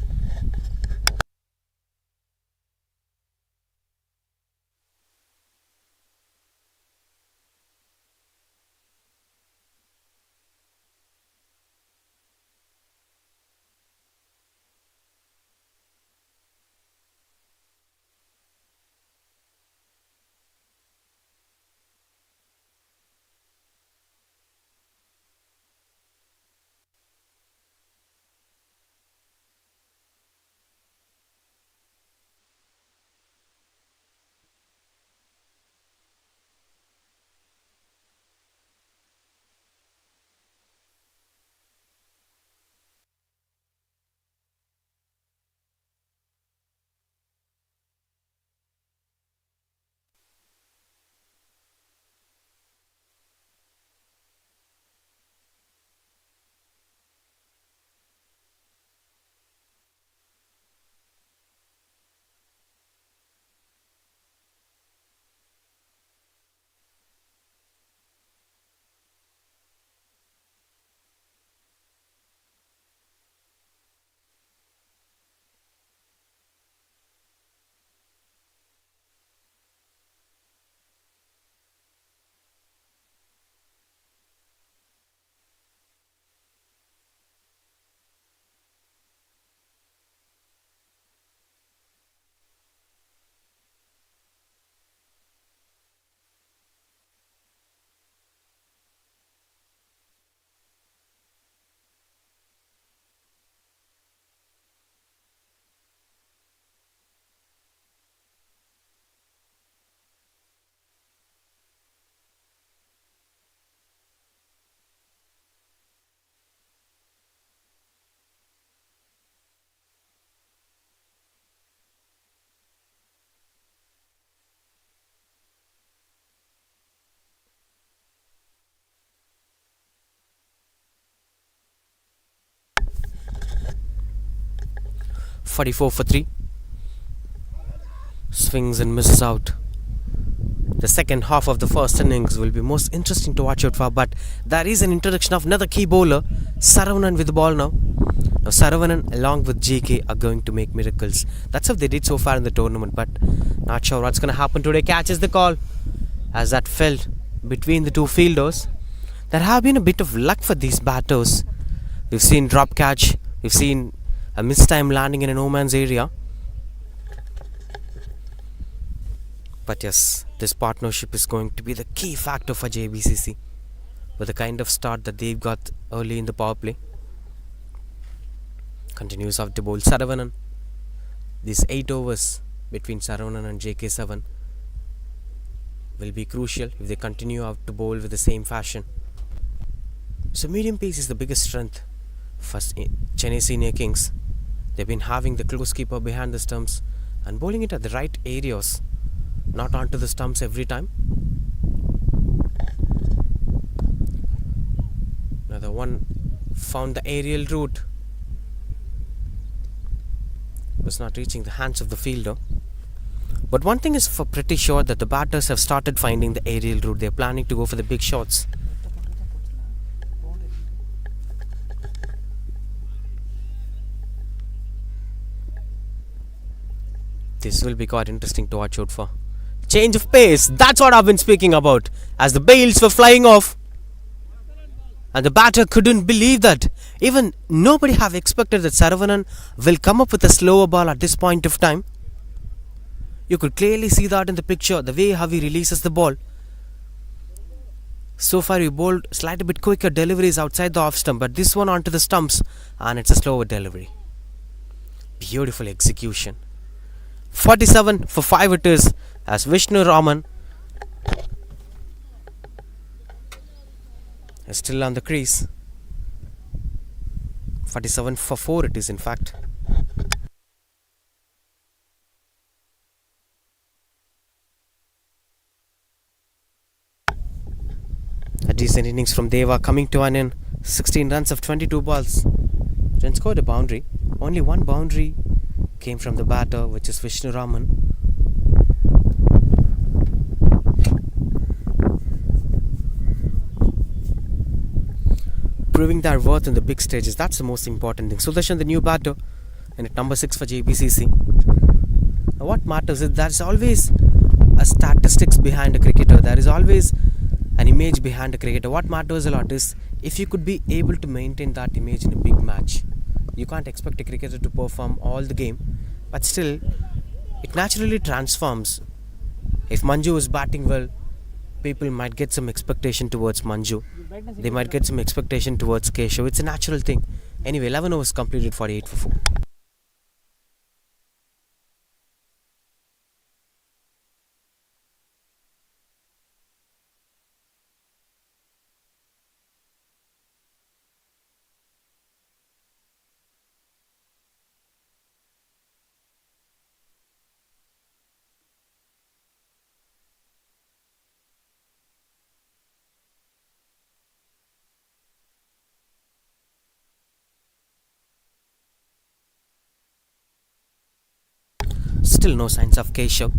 "44 for 3. Swings and misses out. The second half of the first innings will be most interesting to watch out for, but there is an introduction of another key bowler, Saravanan, with the ball now. Now Saravanan along with JK are going to make miracles. That's how they did so far in the tournament, but not sure what's going to happen today. Catches the call as that fell between the two fielders. There have been a bit of luck for these batters. We've seen drop catch, we've seen a missed time landing in a no man's area. But yes, this partnership is going to be the key factor for JBCC with the kind of start that they've got early in the power play. Continues off to bowl Saravanan. These 8 overs between Saravanan and JK7 will be crucial if they continue out to bowl with the same fashion. So medium pace is the biggest strength for Chennai Senior Kings. They've been having the close keeper behind the stumps and bowling it at the right areas, not onto the stumps every time. one found the aerial route. Was not reaching the hands of the fielder. But one thing is for pretty sure that the batters have started finding the aerial route. They're planning to go for the big shots. This will be quite interesting to watch out for. Change of pace, that's what I've been speaking about. As the bails were flying off, and the batter couldn't believe that. Even nobody have expected that Saravanan will come up with a slower ball at this point of time. You could clearly see that in the picture, the way how he releases the ball. So far he bowled slightly bit quicker deliveries outside the off stump, but this one onto the stumps, and it's a slower delivery. Beautiful execution. 47 for 5 it is, as Vishnu Raman is still on the crease. 47 for 4 it is in fact. A decent innings from Deva coming to an end. 16 runs of 22 balls. Didn't score a boundary. Only one boundary came from the batter, which is Vishnu Raman. Proving their worth in the big stages, that's the most important thing. Sudarshan, the new batter, and at number 6 for Jbcc. Now what matters is there's always a statistics behind a cricketer. There is always an image behind a cricketer. What matters a lot is if you could be able to maintain that image in a big match. You can't expect a cricketer to perform all the game, but still it naturally transforms. If Manju is batting well, people might get some expectation towards Manju. They might get some expectation towards Keshav. It's a natural thing. Anyway, 11 overs completed, 48 for 4. Still no signs of Keshav.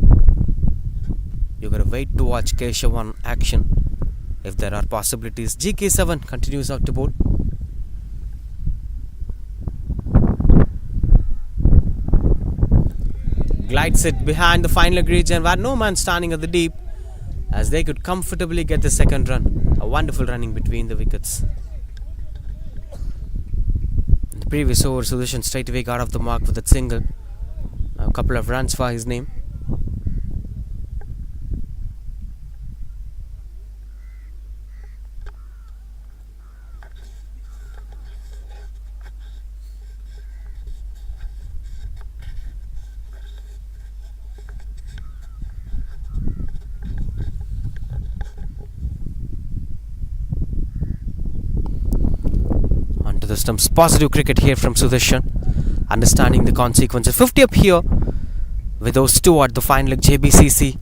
You gotta wait to watch Keshav on action. If there are possibilities. GK7 continues out to bowl. Glides it behind the final region where no man standing at the deep, as they could comfortably get the second run. A wonderful running between the wickets. In the previous over, Sudarshan straight away got off the mark with a single. A couple of runs for his name. Onto the stumps. Positive cricket here from Sudarshan. Understanding the consequences. 50 up here with those two at the final leg. Jbcc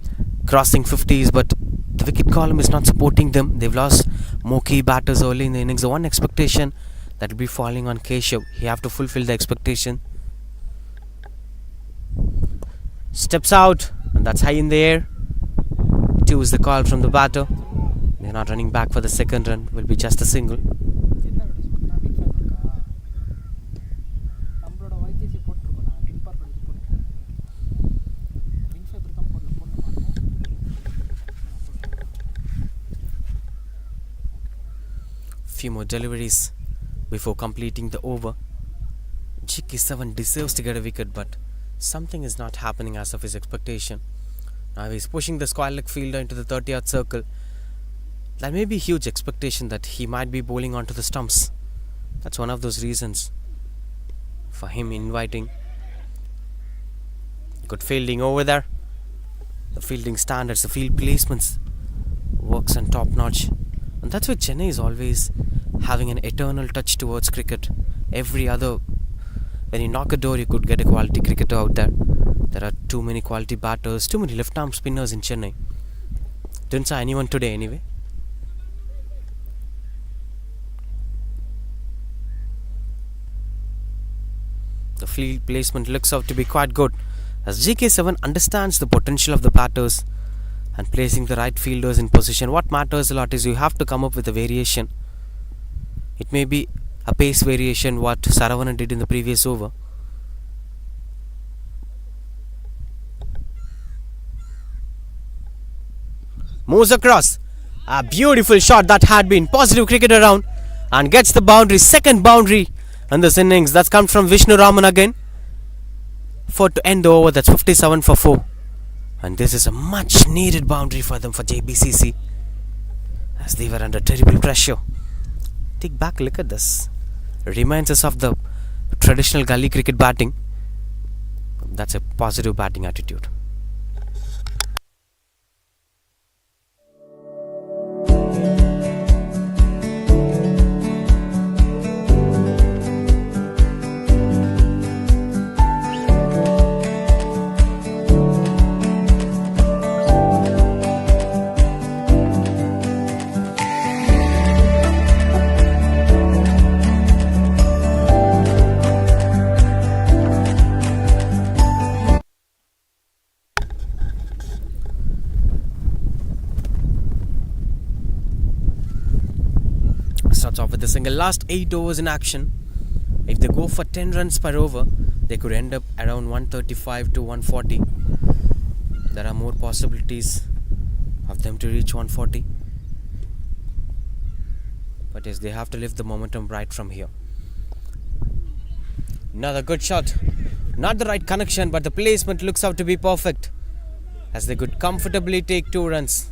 crossing 50s, but the wicket column is not supporting them. They've lost more key batters early in the innings. The one expectation that will be falling on Keshav. He have to fulfill the expectation. Steps out, and that's high in the air. 2 is the call from the batter. They're not running back for the second run. Will be just a single. Few more deliveries before completing the over. GK7 deserves to get a wicket, but something is not happening as of his expectation. Now he's pushing the square leg fielder into the 30-yard circle. There may be huge expectation that he might be bowling onto the stumps. That's one of those reasons for him inviting. Good fielding over there. The fielding standards, the field placements works on top notch. And that's why Chennai is always having an eternal touch towards cricket. Every other, when you knock a door, you could get a quality cricketer out there. There are too many quality batters, too many left arm spinners in Chennai. Didn't saw anyone today anyway. The field placement looks out to be quite good, as GK7 understands the potential of the batters and placing the right fielders in position. What matters a lot is you have to come up with a variation. It may be a pace variation what Saravanan did in the previous over. Moves across. A beautiful shot that had been positive cricket around and gets the boundary, second boundary in this innings. That's come from Vishnu Raman again for to end the over. That's 57 for 4. And this is a much needed boundary for them for JBCC, as they were under terrible pressure. Take back a look at this. It reminds us of the traditional gully cricket batting. That's a positive batting attitude. Starts off with a single. Last 8 overs in action. If they go for 10 runs per over, they could end up around 135 to 140. There are more possibilities of them to reach 140. But yes, they have to lift the momentum right from here. Another good shot. Not the right connection, but the placement looks out to be perfect, as they could comfortably take 2 runs.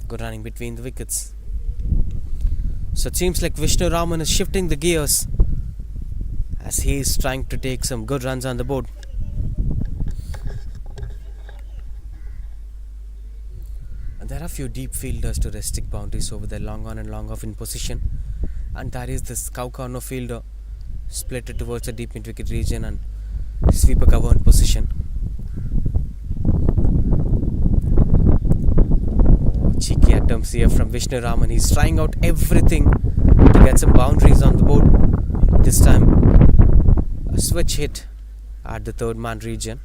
Good running between the wickets. So it seems like Vishnu Raman is shifting the gears, as he is trying to take some good runs on the board. And there are a few deep fielders to restrict boundaries over there, long on and long off in position. And there is this cow corner fielder split it towards the deep mid-wicket region and sweeper cover in position. Cheeky attempts here from Vishnu Raman. He's trying out everything to get some boundaries on the board. This time a switch hit at the third man region.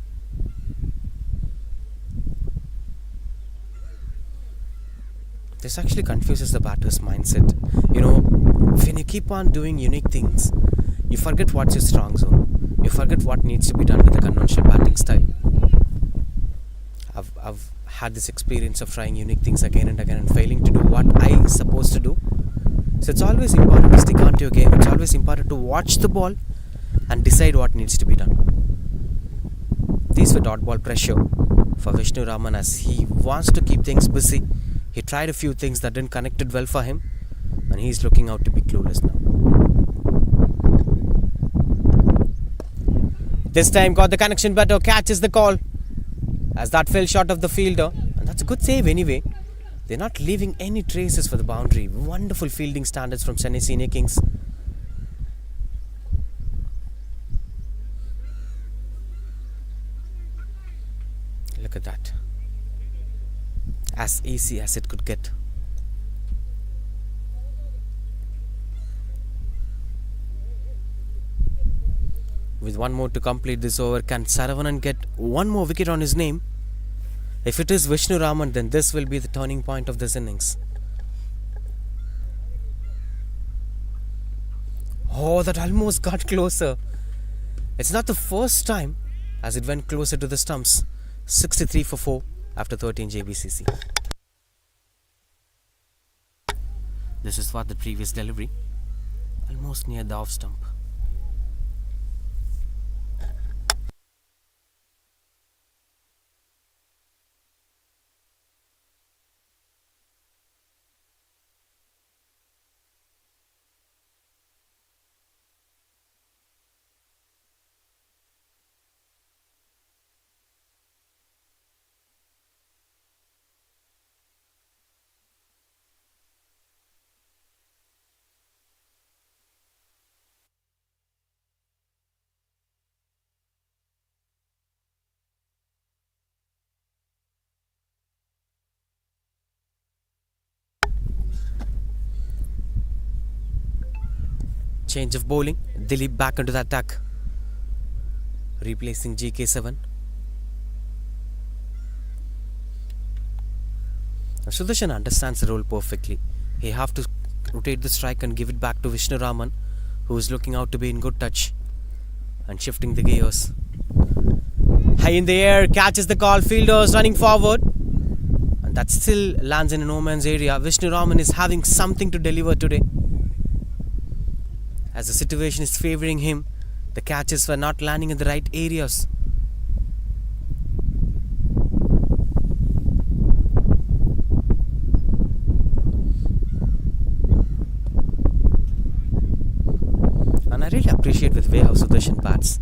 This actually confuses the batter's mindset. You know, when you keep on doing unique things, you forget what's your strong zone. You forget what needs to be done with the conventional batting style. I've had this experience of trying unique things again and again and failing to do what I'm supposed to do. So it's always important to stick on to your game. It's always important to watch the ball and decide what needs to be done. These were dot ball pressure for Vishnu Raman, as he wants to keep things busy. He tried a few things that didn't connect it well for him, and he's looking out to be clueless now. This time got the connection better, catches the call, as that fell short of the fielder, and that's a good save anyway. They're not leaving any traces for the boundary. Wonderful fielding standards from Chennai Senior Kings. Look at that. As easy as it could get. With one more to complete this over, can Saravanan get one more wicket on his name? If it is Vishnu Raman, then this will be the turning point of this innings. Oh, that almost got closer. It's not the first time as it went closer to the stumps. 63 for 4 after 13 JBCC. This is for the previous delivery. Almost near the off stump. Change of bowling. Dilip back into the attack. replacing GK7. Sudarshan understands the role perfectly. He have to rotate the strike and give it back to Vishnu Raman, who is looking out to be in good touch and shifting the gears. High in the air, catches the call, fielders running forward, and that still lands in a no man's area. Vishnu Raman is having something to deliver today. As the situation is favouring him, the catches were not landing in the right areas. And I really appreciate with way how Sudarshan bats.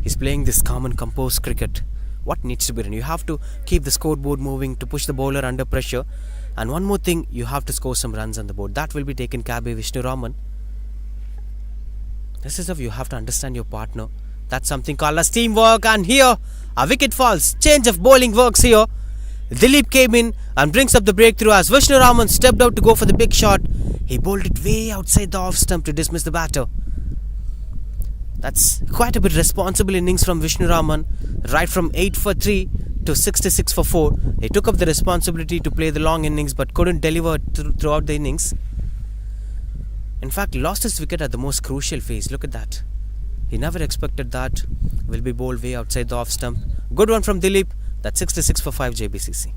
He's playing this calm and composed cricket. What needs to be done? You have to keep the scoreboard moving to push the bowler under pressure. And one more thing, you have to score some runs on the board. That will be taken care by Vishnu Raman. This is how you have to understand your partner. That's something called as teamwork. And here, a wicket falls. Change of bowling works here. Dilip came in and brings up the breakthrough as Vishnu Raman stepped out to go for the big shot. He bowled it way outside the off stump to dismiss the batter. That's quite a bit responsible innings from Vishnu Raman. Right from 8 for 3 to 66 for 4. He took up the responsibility to play the long innings but couldn't deliver throughout the innings. In fact, lost his wicket at the most crucial phase. Look at that. He never expected that. Will be bowled way outside the off stump. Good one from Dilip. That's 66 for 5 JBCC.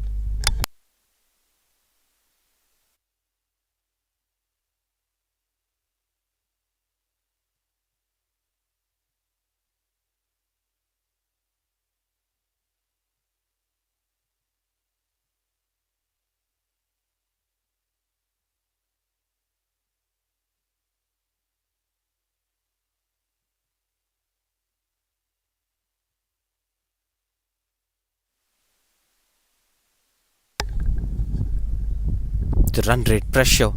The run rate pressure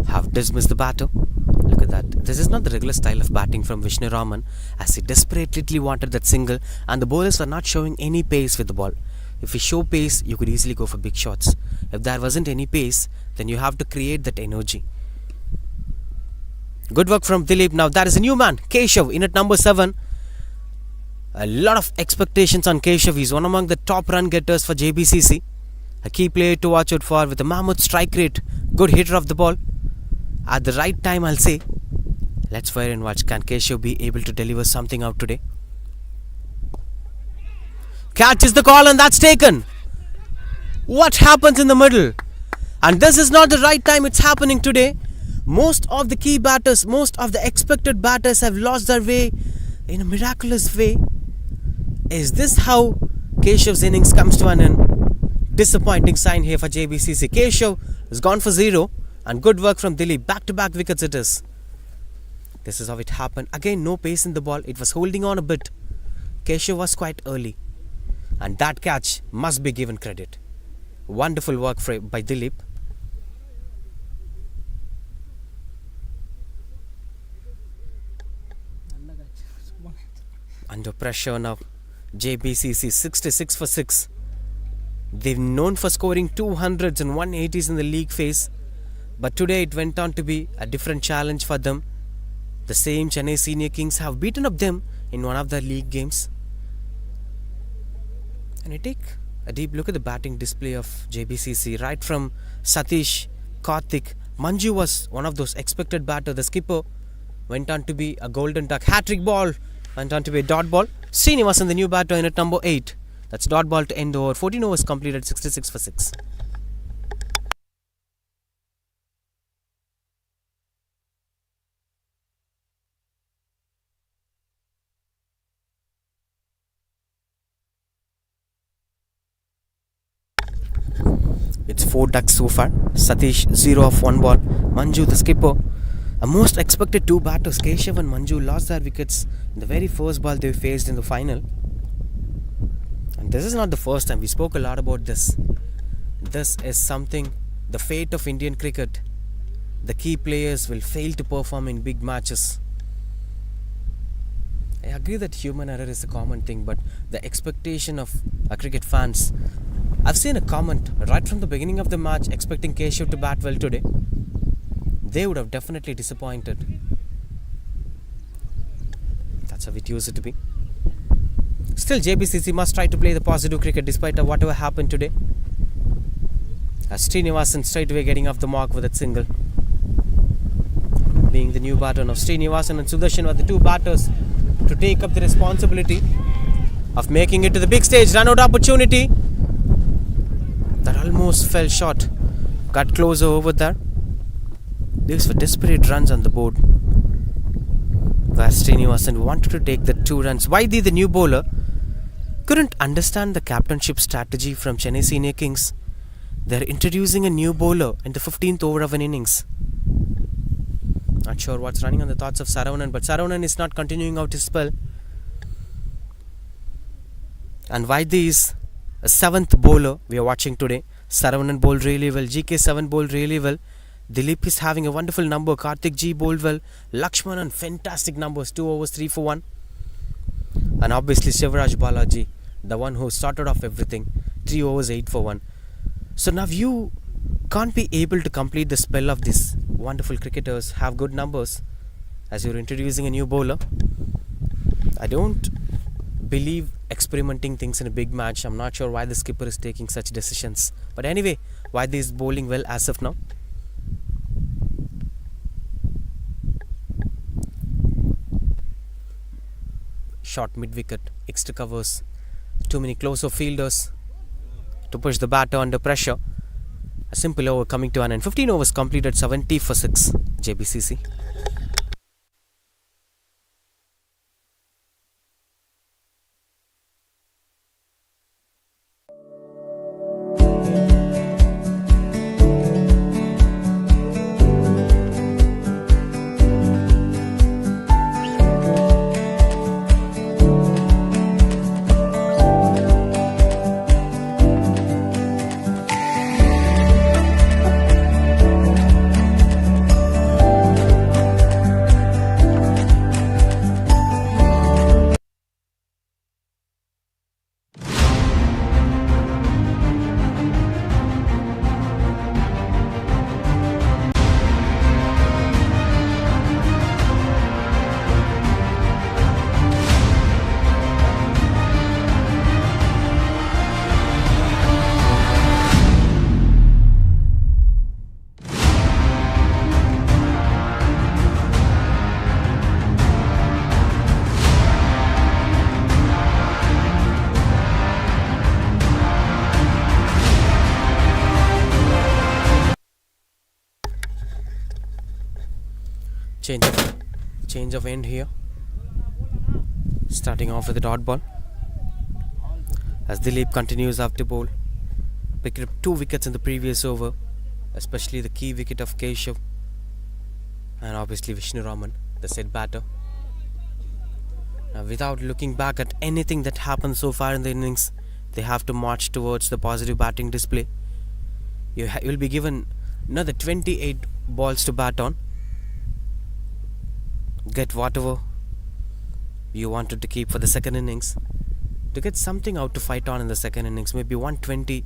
have dismissed the batter. Look at that. This is not the regular style of batting from Vishnu Raman, as he desperately wanted that single and the bowlers were not showing any pace with the ball. If you show pace, you could easily go for big shots. If there wasn't any pace, then you have to create that energy. Good work from Dilip. Now that is a new man, Keshav, in at number 7. A lot of expectations on Keshav. He's one among the top run getters for JBCC. A key player to watch out for with a mammoth strike rate. Good hitter of the ball. At the right time, I'll say. Let's wait and watch. Can Keshav be able to deliver something out today? Catches the call and that's taken. What happens in the middle? And this is not the right time it's happening today. Most of the key batters, most of the expected batters have lost their way in a miraculous way. Is this how Keshav's innings comes to an end? Disappointing sign here for JBCC. Keshav has gone for 0 and good work from Dilip. Back-to-back wickets it is. This is how it happened. Again, no pace in the ball. It was holding on a bit. Keshav was quite early. And that catch must be given credit. Wonderful work by Dilip. Under pressure now. JBCC 66 for 6. They've known for scoring 200s and 180s in the league phase. But today it went on to be a different challenge for them. The same Chennai Senior Kings have beaten up them in one of their league games. And you take a deep look at the batting display of JBCC. Right from Satish, Karthik, Manju was one of those expected batters. The skipper went on to be a golden duck. Hat-trick ball went on to be a dot ball. Srinivasan, the new batter, in at number 8. That's dot ball to end over. 14 overs completed, 66 for 6. It's 4 ducks so far. Satish 0 of 1 ball. Manju, the skipper. A most expected 2 batters, Keshav and Manju, lost their wickets in the very first ball they faced in the final. And this is not the first time. We spoke a lot about this. This is something, the fate of Indian cricket. The key players will fail to perform in big matches. I agree that human error is a common thing, but the expectation of cricket fans. I've seen a comment right from the beginning of the match expecting Keshav to bat well today. They would have definitely disappointed. That's how it used to be. Still, JBCC must try to play the positive cricket despite of whatever happened today. As Srinivasan straight away getting off the mark with that single. Being the new batter now, Srinivasan and Sudarshan were the two batters to take up the responsibility of making it to the big stage. Run out opportunity. That almost fell short. Got closer over there. These were desperate runs on the board. Where Srinivasan wanted to take the 2 runs. Vaidhi, the new bowler, couldn't understand the captainship strategy from Chennai Senior Kings. They're introducing a new bowler in the 15th over of an innings. Not sure what's running on the thoughts of Saravanan, but Saravanan is not continuing out his spell. And Vaidhi is a 7th bowler we are watching today. Saravanan bowled really well. GK7 bowled really well. Dilip is having a wonderful number. Karthik G bowled well. Lakshmanan, fantastic numbers. 2 overs, 3 for 1. And obviously Shivraj Balaji, the one who started off everything. 3 overs, 8 for 1. So now you can't be able to complete the spell of these wonderful cricketers, have good numbers, as you're introducing a new bowler. I don't believe experimenting things in a big match. I'm not sure why the skipper is taking such decisions. But anyway, Vaidhi is bowling well as of now. Short mid-wicket, extra covers, too many closer fielders to push the batter under pressure. A simple over coming to an end. 15 overs completed, 70 for 6. JBCC. Change of end here. Starting off with the dot ball. As Dilip continues after bowl. Picked up 2 wickets in the previous over. Especially the key wicket of Keshav. And obviously Vishnu Raman, the said batter. Now without looking back at anything that happened so far in the innings, they have to march towards the positive batting display. You will be given another 28 balls to bat on. Get whatever you wanted to keep for the second innings. To get something out to fight on in the second innings, maybe 120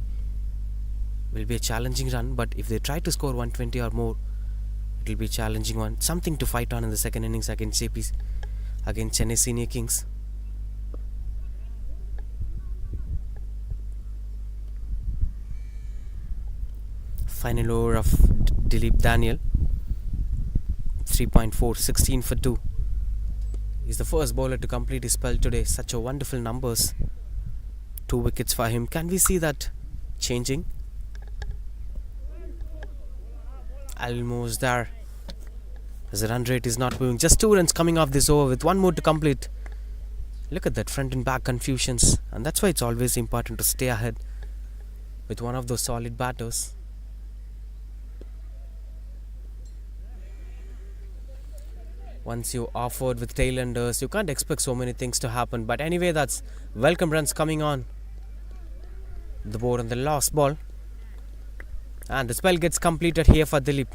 will be a challenging run, but if they try to score 120 or more, it will be a challenging one. Something to fight on in the second innings against Chennai Senior Kings. Final over of Dilip Daniel. 3.4, 16 for 2. He's the first bowler to complete his spell today. Such a wonderful numbers. 2 wickets for him. Can we see that changing? Almost there. As the run rate is not moving. Just 2 runs coming off this over with 1 more to complete. Look at that front and back confusions. And that's why it's always important to stay ahead with one of those solid batters. Once you offered with tail-enders, you can't expect so many things to happen. But anyway, that's welcome runs coming on the board on the last ball. And the spell gets completed here for Dilip.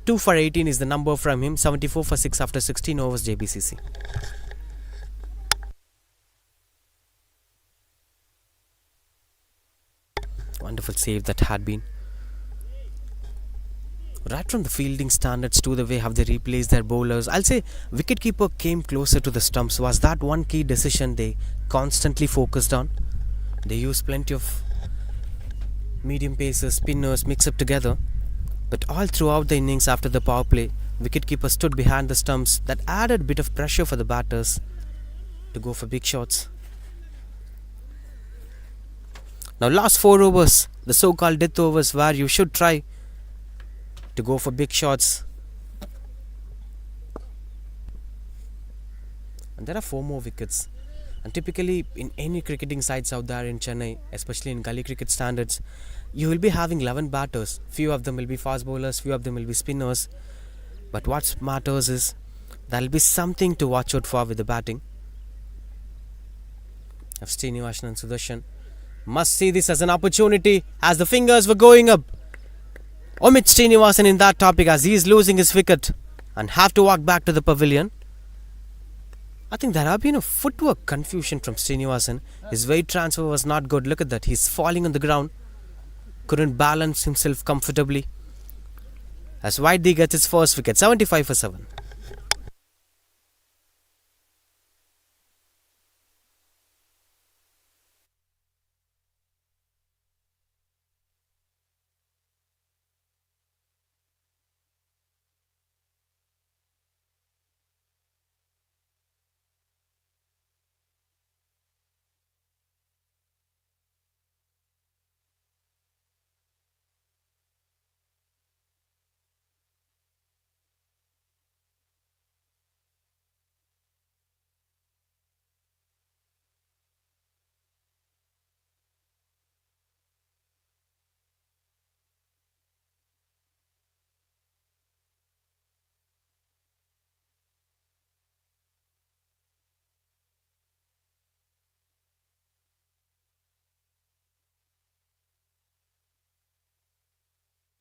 2 for 18 is the number from him. 74 for 6 after 16 overs, JBCC. Wonderful save that had been. Right from the fielding standards to the way how they replaced their bowlers, I'll say wicketkeeper came closer to the stumps. Was that one key decision they constantly focused on? They used plenty of medium pacers, spinners mixed up together, but all throughout the innings after the power play, wicketkeeper stood behind the stumps. That added a bit of pressure for the batters to go for big shots. Now last 4 overs, the so-called death overs, where you should try to go for big shots. And there are 4 more wickets. And typically in any cricketing sides out there in Chennai, especially in gully cricket standards, you will be having 11 batters. Few of them will be fast bowlers, few of them will be spinners. But what matters is there will be something to watch out for with the batting of Srinivasan and Sudarshan. Must see this as an opportunity as the fingers were going up. Omit Srinivasan in that topic as he is losing his wicket and have to walk back to the pavilion. I think there have been a footwork confusion from Srinivasan. His weight transfer was not good. Look at that. He's falling on the ground. Couldn't balance himself comfortably. As Whitejay gets his first wicket, 75 for 7.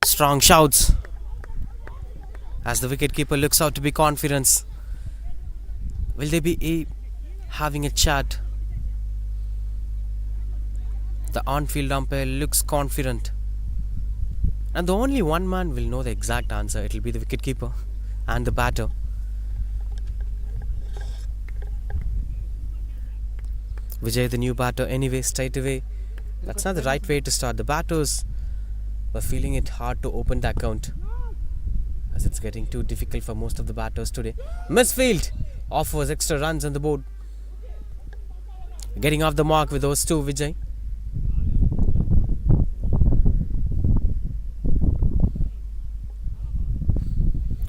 Strong shouts as the wicketkeeper looks out to be confident. Will they be having a chat? The on-field umpire looks confident. And the only one man will know the exact answer. It will be the wicketkeeper and the batter. Vijay, the new batter, anyway, straight away. That's not the right way to start. The batters were feeling it hard to open the account as it's getting too difficult for most of the batters today. Misfield offers extra runs on the board. Getting off the mark with those 2, Vijay.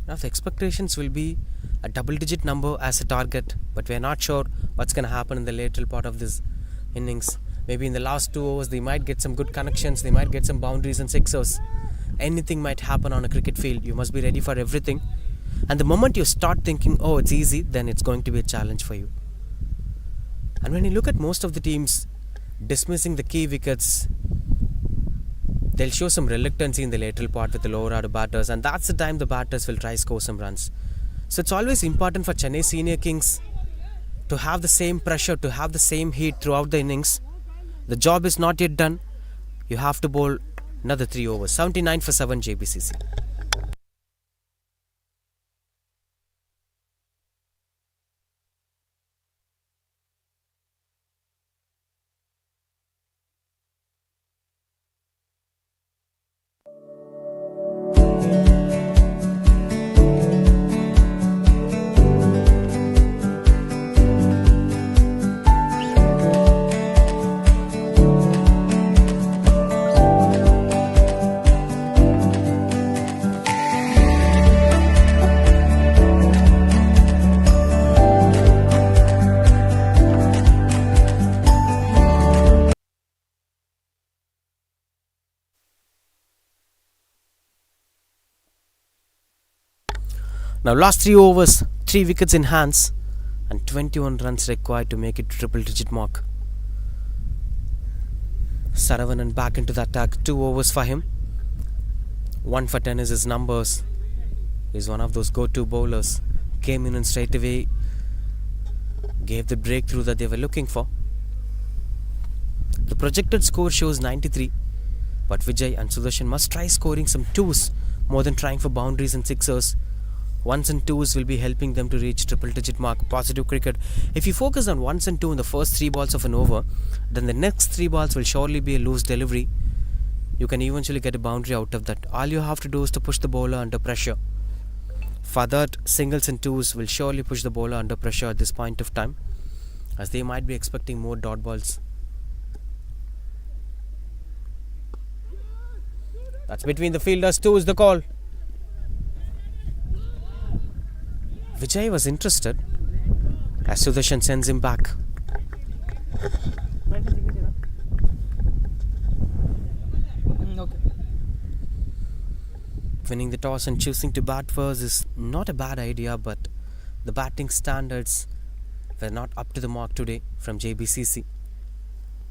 Now the expectations will be a double-digit number as a target, but we are not sure what's going to happen in the lateral part of this innings. Maybe in the last 2 overs they might get some good connections, they might get some boundaries and sixers. Anything might happen on a cricket field. You must be ready for everything. And the moment you start thinking, oh, it's easy, then it's going to be a challenge for you. And when you look at most of the teams dismissing the key wickets, they'll show some reluctancy in the lateral part with the lower order batters, and that's the time the batters will try score some runs. So it's always important for Chennai Senior Kings to have the same pressure, to have the same heat throughout the innings. The job is not yet done. You have to bowl another 3 overs. 79 for 7 JBCC. Now last 3 overs, 3 wickets in hands and 21 runs required to make it triple digit mark. Saravanan back into the attack, 2 overs for him. 1 for 10 is his numbers. He's one of those go-to bowlers. Came in and straight away gave the breakthrough that they were looking for. The projected score shows 93, but Vijay and Sudarshan must try scoring some 2s more than trying for boundaries and sixers. Ones and twos will be helping them to reach triple digit mark. Positive cricket. If you focus on ones and two in the first 3 balls of an over, then the next 3 balls will surely be a loose delivery. You can eventually get a boundary out of that. All you have to do is to push the bowler under pressure. For that, singles and twos will surely push the bowler under pressure at this point of time, as they might be expecting more dot balls. That's between the fielders. Two is the call. Vijay was interested, as Sudarshan sends him back. Winning the toss and choosing to bat first is not a bad idea, but the batting standards were not up to the mark today from JBCC,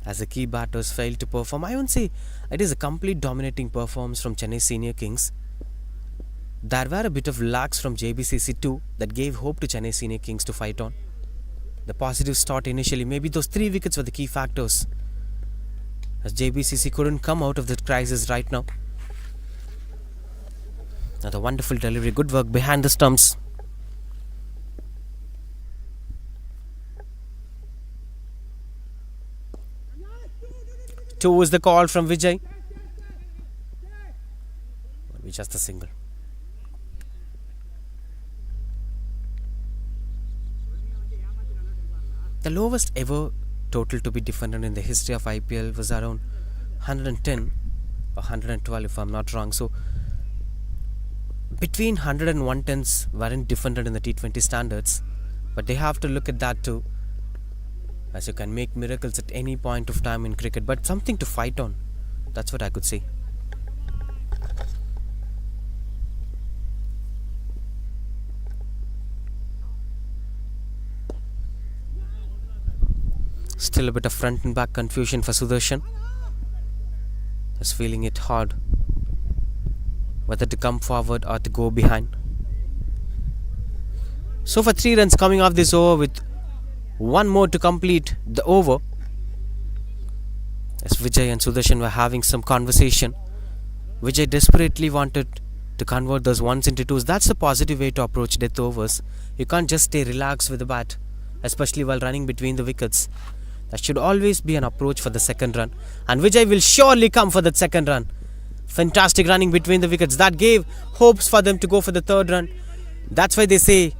as the key batters failed to perform. I won't say it is a complete dominating performance from Chennai Senior Kings. There were a bit of lacks from JBCC too that gave hope to Chennai Senior Kings to fight on. The positive start initially, maybe those 3 wickets were the key factors, as JBCC couldn't come out of the crisis right now. Another wonderful delivery, good work behind the stumps. Two is the call from Vijay. Maybe just a single. The lowest ever total to be defended in the history of IPL was around 110 or 112 if I'm not wrong. So between 100 and 110s weren't defended in the T20 standards, but they have to look at that too, as you can make miracles at any point of time in cricket, but something to fight on. That's what I could say. Still a bit of front and back confusion for Sudarshan. Just feeling it hard whether to come forward or to go behind. So for 3 runs coming off this over with 1 more to complete the over, as Vijay and Sudarshan were having some conversation. Vijay desperately wanted to convert those ones into twos. That's a positive way to approach death overs. You can't just stay relaxed with the bat, especially while running between the wickets. That should always be an approach for the second run, and Vijay will surely come for that second run. Fantastic running between the wickets. That gave hopes for them to go for the third run. That's why they say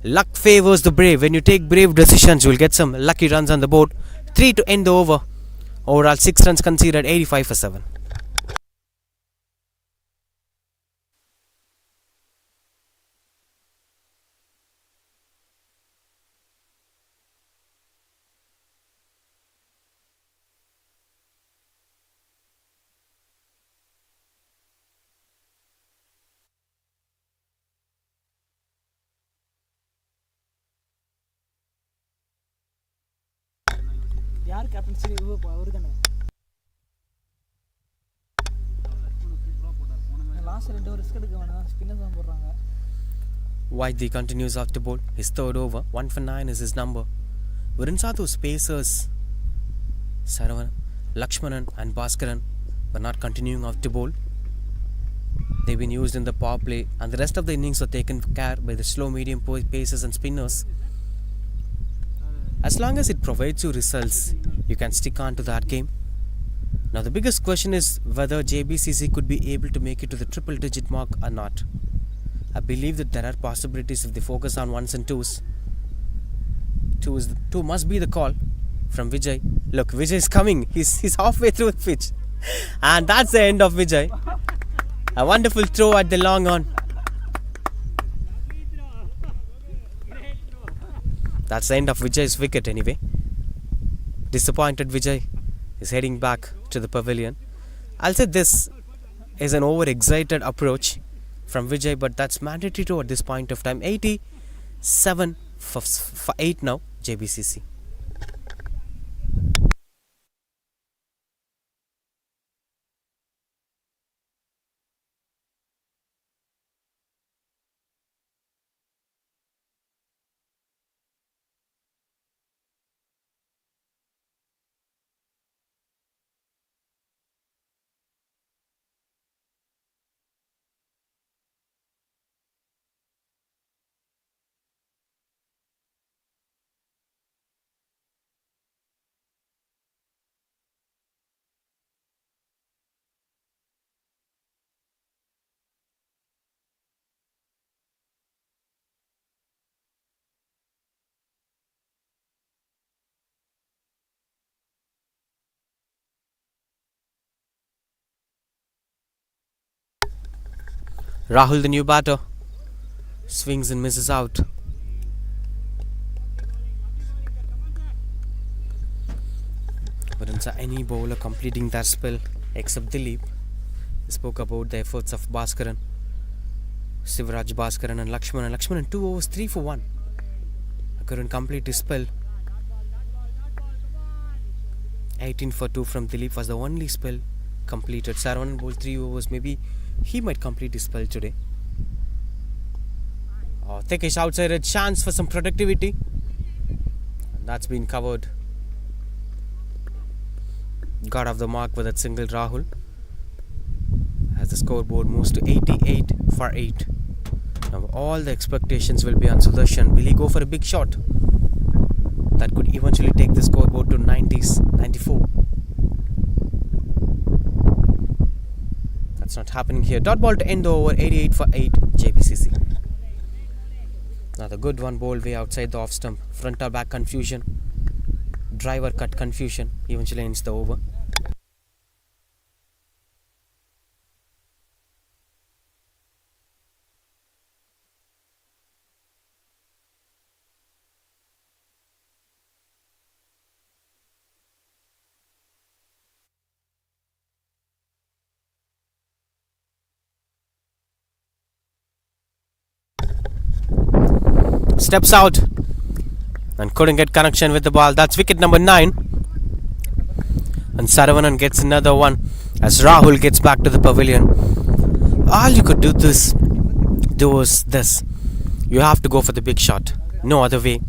luck favors the brave. When you take brave decisions, you will get some lucky runs on the board. 3 to end the over. Overall 6 runs conceded, 85 for 7. யார் captaincy அவரு தானே last 2 risk எடுக்க வேணாம் spinner தான் போடுறாங்க. Whitey continues off to bowl. His third over, 1 for 9 is his number. Virinsato spacers Saravanan, Lakshmanan and Bhaskaran were not continuing off to bowl. They've been used in the power play, and the rest of the innings were taken care by the slow medium pacers and spinners. As long as it provides you results, you can stick on to that game. Now the biggest question is whether JBCC could be able to make it to the triple digit mark or not. I believe that there are possibilities if they focus on ones and twos. Two must be the call from Vijay. Look, Vijay is coming. He's halfway through the pitch. And that's the end of Vijay. A wonderful throw at the long on. That's the end of Vijay's wicket anyway. Disappointed Vijay is heading back to the pavilion. I'll say this is an overexcited approach from Vijay, but that's mandatory to at this point of time. 87 for 8 now, JBCC. Rahul, the new batter, swings and misses out. Wouldn't say any bowler completing that spell except Dilip. He spoke about the efforts of Bhaskaran, Sivaraj Bhaskaran and Lakshmanan. Lakshmanan 2 overs 3 for 1. I couldn't complete his spell. 18 for 2 from Dilip was the only spell completed. Saravanan bowled 3 overs. Maybe he might complete his spell today. Thickish outside, a chance for some productivity. And that's been covered. Got off the mark with that single Rahul. As the scoreboard moves to 88 for 8. Now all the expectations will be on Sudarshan. Will he go for a big shot? That could eventually take the scoreboard to 90s, 94. That's not happening here. Dot ball to end the over, 88 for 8, Jbcc. Now the good one bowled way outside the off stump. Front or back confusion. Driver cut confusion. Eventually ends the over. Steps out and couldn't get connection with the ball. That's wicket number 9. And Saravanan gets another one as Rahul gets back to the pavilion. All you could do was this. You have to go for the big shot. No other way.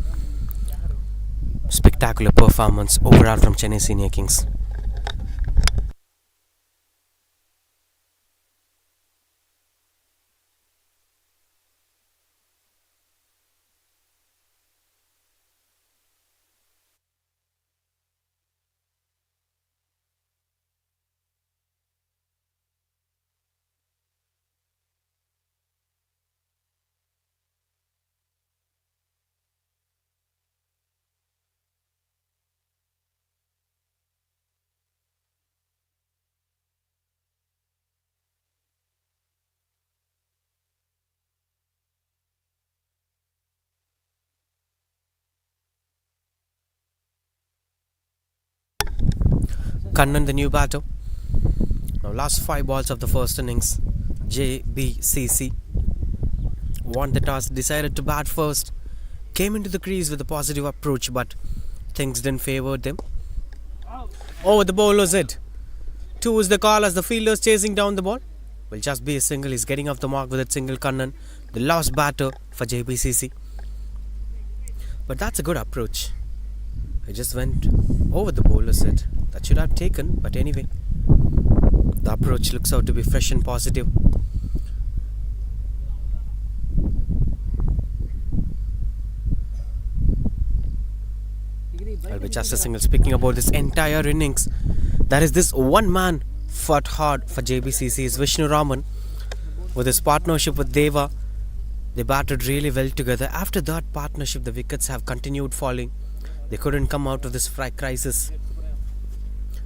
Spectacular performance overall from Chennai Senior Kings. Kannan, the new batter. Now last 5 balls of the first innings. Jbcc won the toss, decided to bat first. Came into the crease with a positive approach, but things didn't favour them. Oh, the bowler's hit. 2 is the call as the fielder's chasing down the ball. Will just be a single. He's getting off the mark with that single, Kannan, the last batter for Jbcc. But that's a good approach. I just went over the bowler's head. That should have taken, but anyway, the approach looks out to be fresh and positive. I'll be just a single. Speaking about this entire innings, there is this one man fought hard for Jbcc is Vishnu Raman. With his partnership with Deva, they batted really well together. After that partnership, the wickets have continued falling. They couldn't come out of this crisis.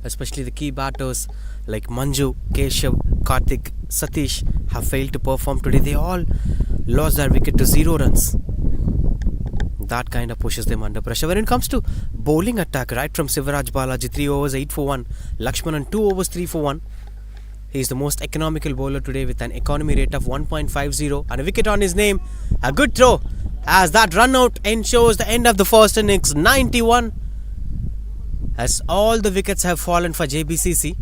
Especially the key batters like Manju, Keshav, Karthik, Satish have failed to perform today. They all lost their wicket to 0 runs. That kind of pushes them under pressure. When it comes to bowling attack, right from Sivaraj Balaji, 3 overs 8 for 1. Lakshmanan 2 overs 3 for 1. He is the most economical bowler today with an economy rate of 1.50 and a wicket on his name. A good throw as that run out ensures the end of the first innings, 91. As all the wickets have fallen for Jbcc.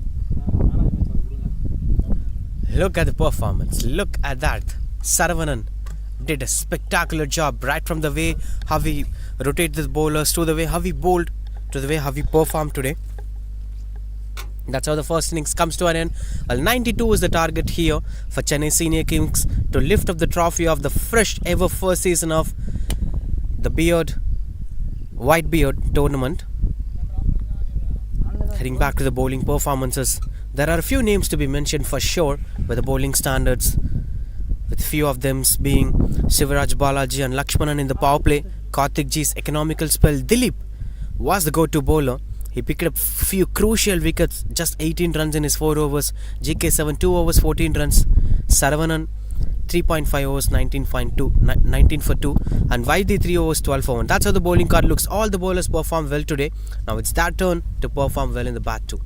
Look at the performance. Look at that. Saravanan did a spectacular job right from the way how he rotated the bowlers to the way how he bowled to the way how he performed today. That's how the first innings comes to an end. Well, 92 is the target here for Chennai Senior Kings to lift up the trophy of the fresh ever first season of the White Beard tournament. Heading back to the bowling performances, there are a few names to be mentioned for sure with the bowling standards, with few of them being Sivaraj Balaji and Lakshmanan in the power play. Karthik G's economical spell. Dilip was the go-to bowler. He picked up few crucial wickets, just 18 runs in his 4 overs. GK7 2 overs 14 runs. Saravanan 3.5 overs, 19 for 2, and Vaidhi 3 overs, 12 for 1. That's how the bowling card looks. All the bowlers perform well today. Now it's their turn to perform well in the bat too.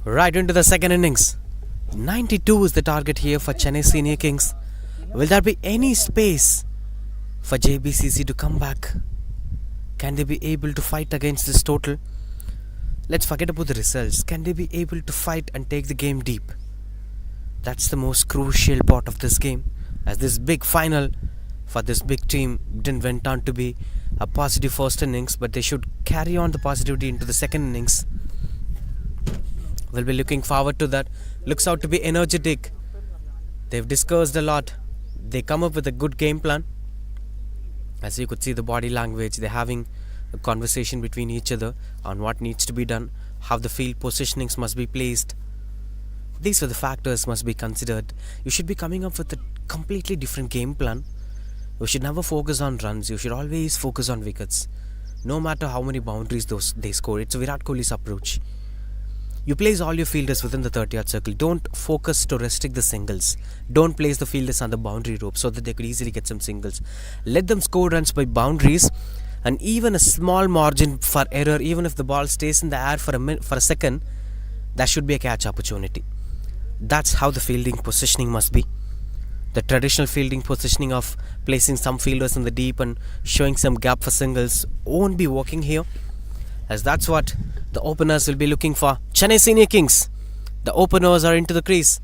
Right into the second innings. 92 is the target here for Chennai Senior Kings. Will there be any space for JBCC to come back? Can they be able to fight against this total? Let's forget about the results. Can they be able to fight and take the game deep? That's the most crucial part of this game, as this big final for this big team didn't went on to be a positive first innings, but they should carry on the positivity into the second innings. We'll be looking forward to that. Looks out to be energetic. They've discussed a lot. They come up with a good game plan. As you could see the body language, they're having a conversation between each other on what needs to be done, how the field positionings must be placed. These are the factors must be considered. You should be coming up with a completely different game plan. You should never focus on runs. You should always focus on wickets. No matter how many boundaries they score. It's Virat Kohli's approach. You place all your fielders within the 30-yard circle. Don't focus to restrict the singles. Don't place the fielders on the boundary rope so that they could easily get some singles. Let them score runs by boundaries, and even a small margin for error, even if the ball stays in the air for a second, that should be a catch opportunity. That's how the fielding positioning must be. The traditional fielding positioning of placing some fielders in the deep and showing some gap for singles won't be working here, as that's what the openers will be looking for. Chennai Senior Kings, the openers are into the crease.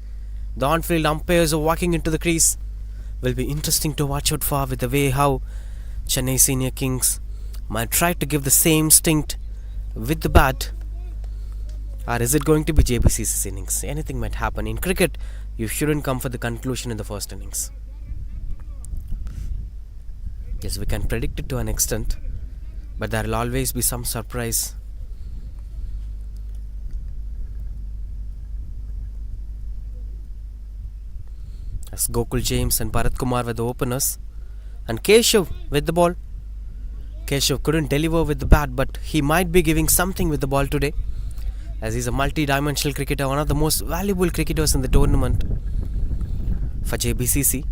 The on-field umpires are walking into the crease. Will be interesting to watch out for with the way how Chennai Senior Kings might try to give the same instinct with the bat. Or is it going to be JBCC's innings? Anything might happen. In cricket, you shouldn't come for the conclusion in the first innings. Yes, we can predict it to an extent, but there will always be some surprise. As Gokul James and Bharat Kumar were the openers, and Keshav with the ball. Keshav couldn't deliver with the bat, but he might be giving something with the ball today, as he's a multi-dimensional cricketer, one of the most valuable cricketers in the tournament for JBCC.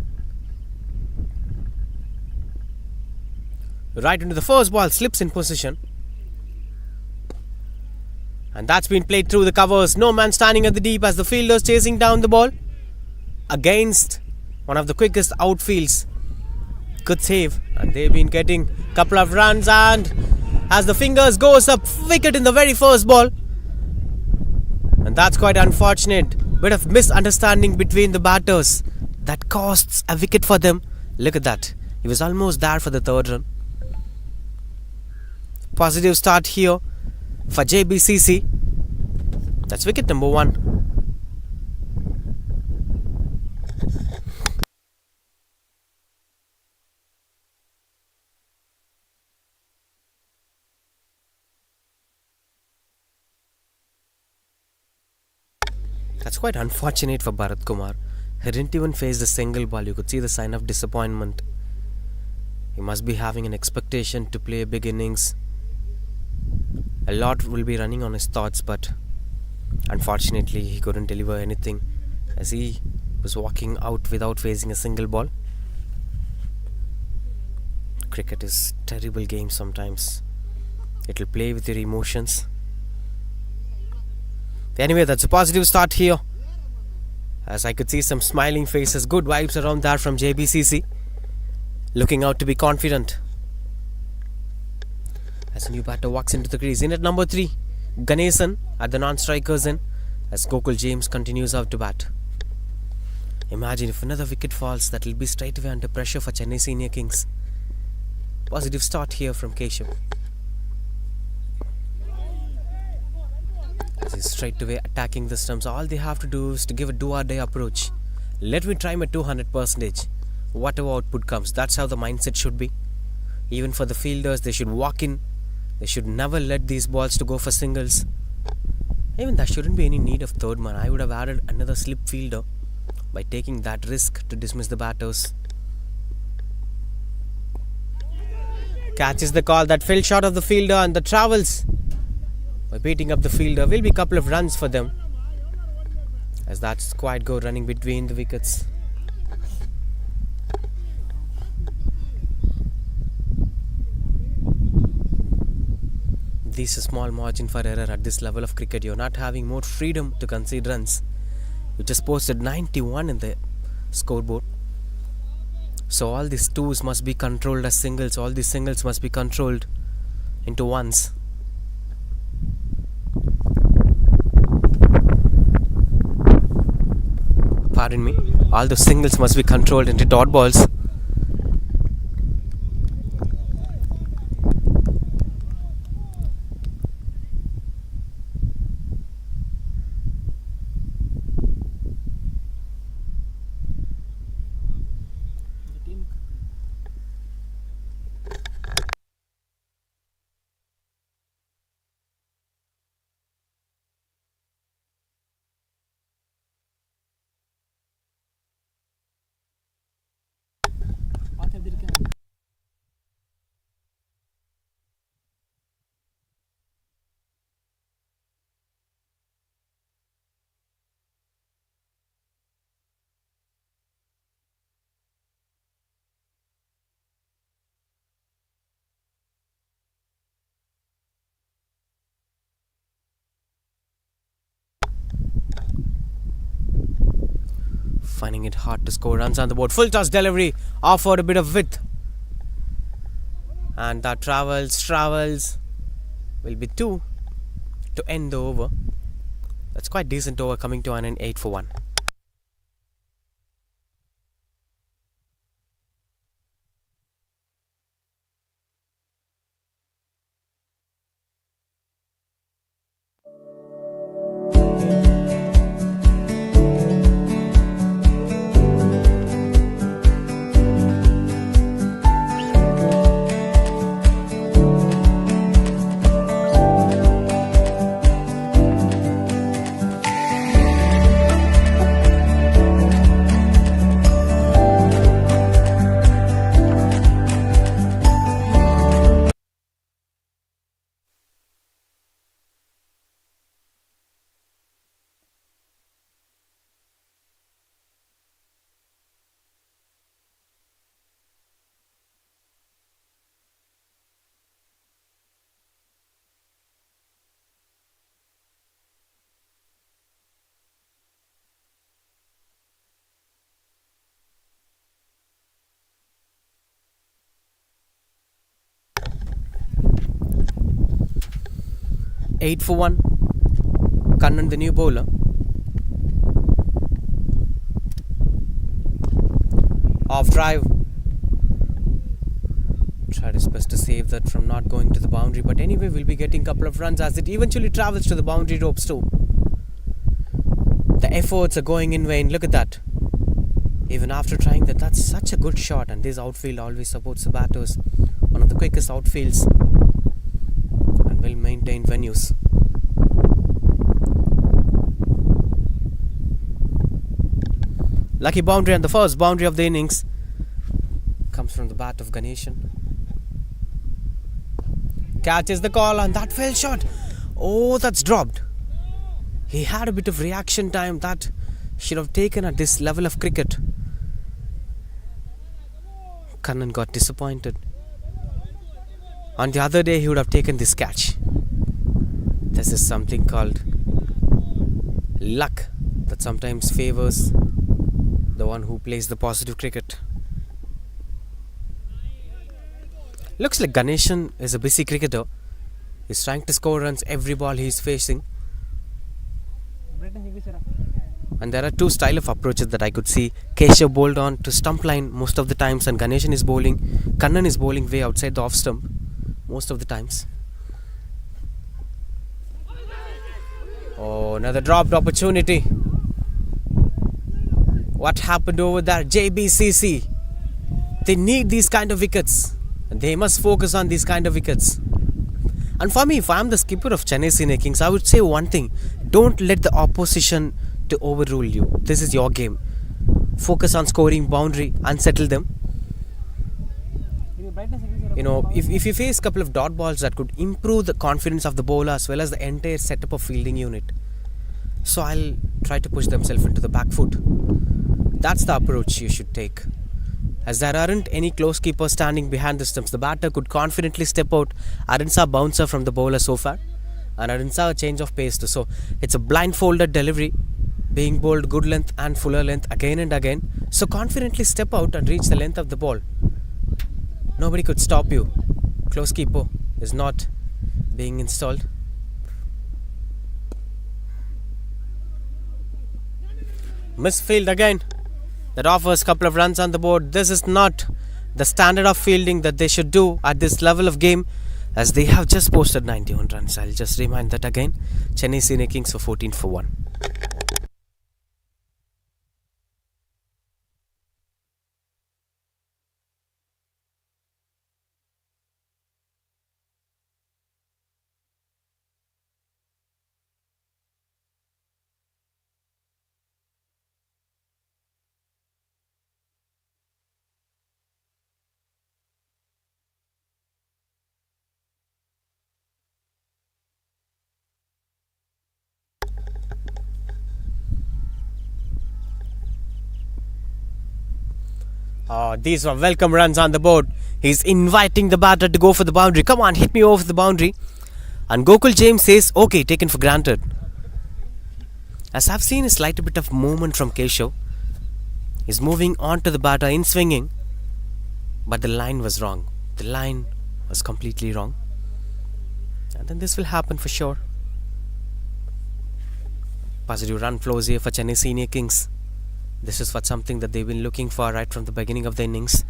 Right into the first ball, slips in position, and that's been played through the covers. No man standing at the deep as the fielders chasing down the ball against one of the quickest outfields. Good save, and they've been getting a couple of runs, and as the fingers goes up, wicket in the very first ball. And that's quite unfortunate. Bit of misunderstanding between the batters that costs a wicket for them. Look at that. He was almost there for the third run. Positive start here for JBCC. That's wicket number 1. That's quite unfortunate for Bharat Kumar. He didn't even face the single ball. You could see the sign of disappointment. He must be having an expectation to play a big innings. A lot will be running on his thoughts, but unfortunately he couldn't deliver anything as he was walking out without facing a single ball. Cricket is a terrible game sometimes. It will play with your emotions. Anyway, that's a positive start here, as I could see some smiling faces, good vibes around there from JBCC, looking out to be confident. As a new batter walks into the crease, in at number 3, Ganesan at the non-strikers end, as Gokul James continues out to bat. Imagine if another wicket falls, that will be straight away under pressure for Chennai Senior Kings. Positive start here from Keshav. As he's straight away attacking the stumps, all they have to do is to give a do-or-die approach. Let me try my 200%. Whatever output comes, that's how the mindset should be. Even for the fielders, they should walk in. They should never let these balls to go for singles. Even there shouldn't be any need of third man. I would have added another slip fielder by taking that risk to dismiss the batters. Catches the call, that fell short of the fielder, and the travels by beating up the fielder. Will be a couple of runs for them, as that's quite good running between the wickets. this small margin for error at this level of cricket. You're not having more freedom to concede runs. You just posted 91 in the scoreboard. So all these twos must be controlled as singles. All these singles must be controlled into ones. Pardon me. All the singles must be controlled into dot balls. பார்த்து எப்படி இருக்கேன். Finding it hard to score runs on the board. Full toss delivery, offered a bit of width, and that travels. Will be 2 to end the over. That's quite decent over, coming to an 8 for 1. Eight for 1. Kannan, the new bowler. Off drive. Tried his best to save that from not going to the boundary, but anyway we'll be getting a couple of runs as it eventually travels to the boundary ropes too. The efforts are going in vain. Look at that. Even after trying that, that's such a good shot, and this outfield always supports the batters. One of the quickest outfields and well maintained venues. Lucky boundary, and the first boundary of the innings comes from the bat of Ganeshan. Catches the call, and that fell short. Oh, that's dropped. He had a bit of reaction time that should have taken at this level of cricket. Kannan got disappointed. On the other day, he would have taken this catch. This is something called luck that sometimes favors the one who plays the positive cricket. Looks like Ganeshan is a busy cricketer. He's trying to score runs every ball he's facing. And there are two style of approaches that I could see. Keshav bowled on to stump line most of the times, and Ganeshan is bowling. Kannan is bowling way outside the off stump most of the times. Oh, another dropped opportunity. What happened over there? Jbcc. They need these kind of wickets. They must focus on these kind of wickets. And for me, if I am the skipper of Chennai Kings, I would say one thing. Don't let the opposition to overrule you. This is your game. Focus on scoring boundary and settle them. You know, if you face a couple of dot balls, that could improve the confidence of the bowler as well as the entire setup of fielding unit. So I'll try to push themselves into the back foot. That's the approach you should take. As there aren't any close keepers standing behind the stumps, the batter could confidently step out. I didn't saw a bouncer from the bowler so far, and I didn't saw a change of pace too. So it's a blindfolded delivery, being bowled good length and fuller length again and again. So confidently step out and reach the length of the ball. Nobody could stop you. Close keeper is not being installed. Misfield again. That offers a couple of runs on the board. This is not the standard of fielding that they should do at this level of game, as they have just posted 91 runs. I'll just remind that again. Chennai Senior Kings for 14 for 1. These were welcome runs on the board. He's inviting the batter to go for the boundary. Come on, hit me over the boundary. And Gokul James says, okay, taken for granted. As I've seen a slight bit of movement from Keshav. He's moving on to the batter in swinging. But the line was wrong. The line was completely wrong. And then this will happen for sure. Positive run flows here for Chennai Senior Kings. This is what something that they've been looking for right from the beginning of the innings.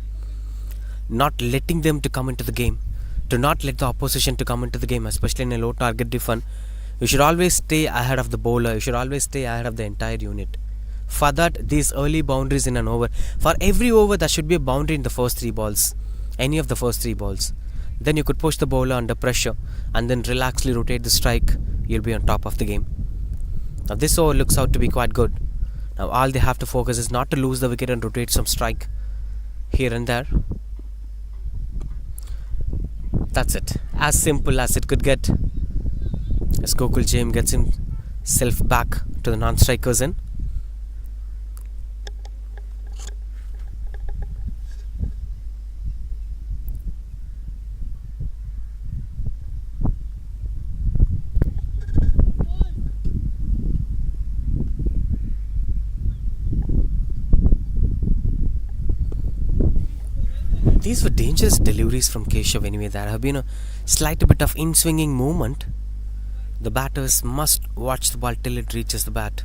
Not letting them to come into the game. Do not let the opposition to come into the game, especially in a low target defense. You should always stay ahead of the bowler. You should always stay ahead of the entire unit. For that, these early boundaries in an over. For every over, there should be a boundary in the first 3 balls. Any of the first 3 balls. Then you could push the bowler under pressure and then relaxedly rotate the strike. You'll be on top of the game. Now this over looks out to be quite good. Now all they have to focus is not to lose the wicket and rotate some strike here and there. That's it. As simple as it could get. As Gokul James gets himself back to the non-strikers in. These were dangerous deliveries from Keshav anyway. There have been a slight bit of in-swinging movement. The batters must watch the ball till it reaches the bat.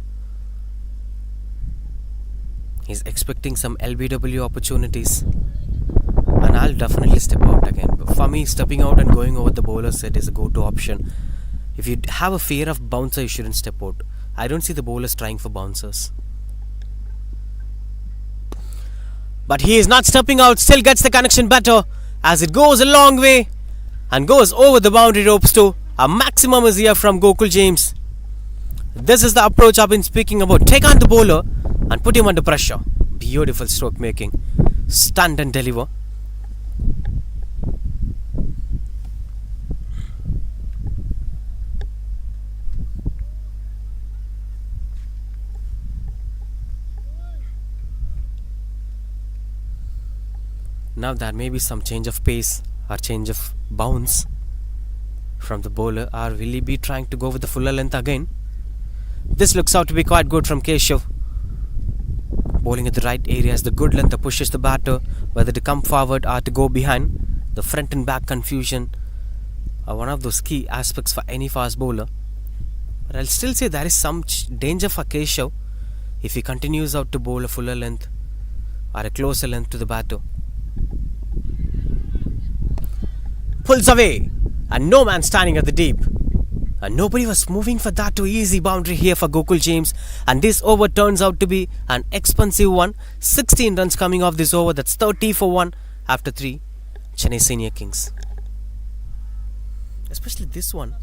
He's expecting some LBW opportunities. And I'll definitely step out again. But for me, stepping out and going over the bowler set is a go-to option. If you have a fear of bouncer, you shouldn't step out. I don't see the bowlers trying for bouncers. But he is not stepping out, still gets the connection better as it goes a long way and goes over the boundary ropes too. A maximum is here from Gokul James. This is the approach I've been speaking about. Take on the bowler and put him under pressure. Beautiful stroke making. Stunt and deliver. Now there may be some change of pace or change of bounce from the bowler, or will he be trying to go with the fuller length again? This looks out to be quite good from Keshav. Bowling at the right areas, the good length that pushes the batter whether to come forward or to go behind. The front and back confusion are one of those key aspects for any fast bowler. But I'll still say there is some danger for Keshav if he continues out to bowl a fuller length or a closer length to the batter. Pulls away and no man standing at the deep, and nobody was moving for that too easy boundary here for Gokul James, and this over turns out to be an expensive one. 16 runs coming off this over. That's 30 for 1 after 3. Chennai Senior Kings, especially this one,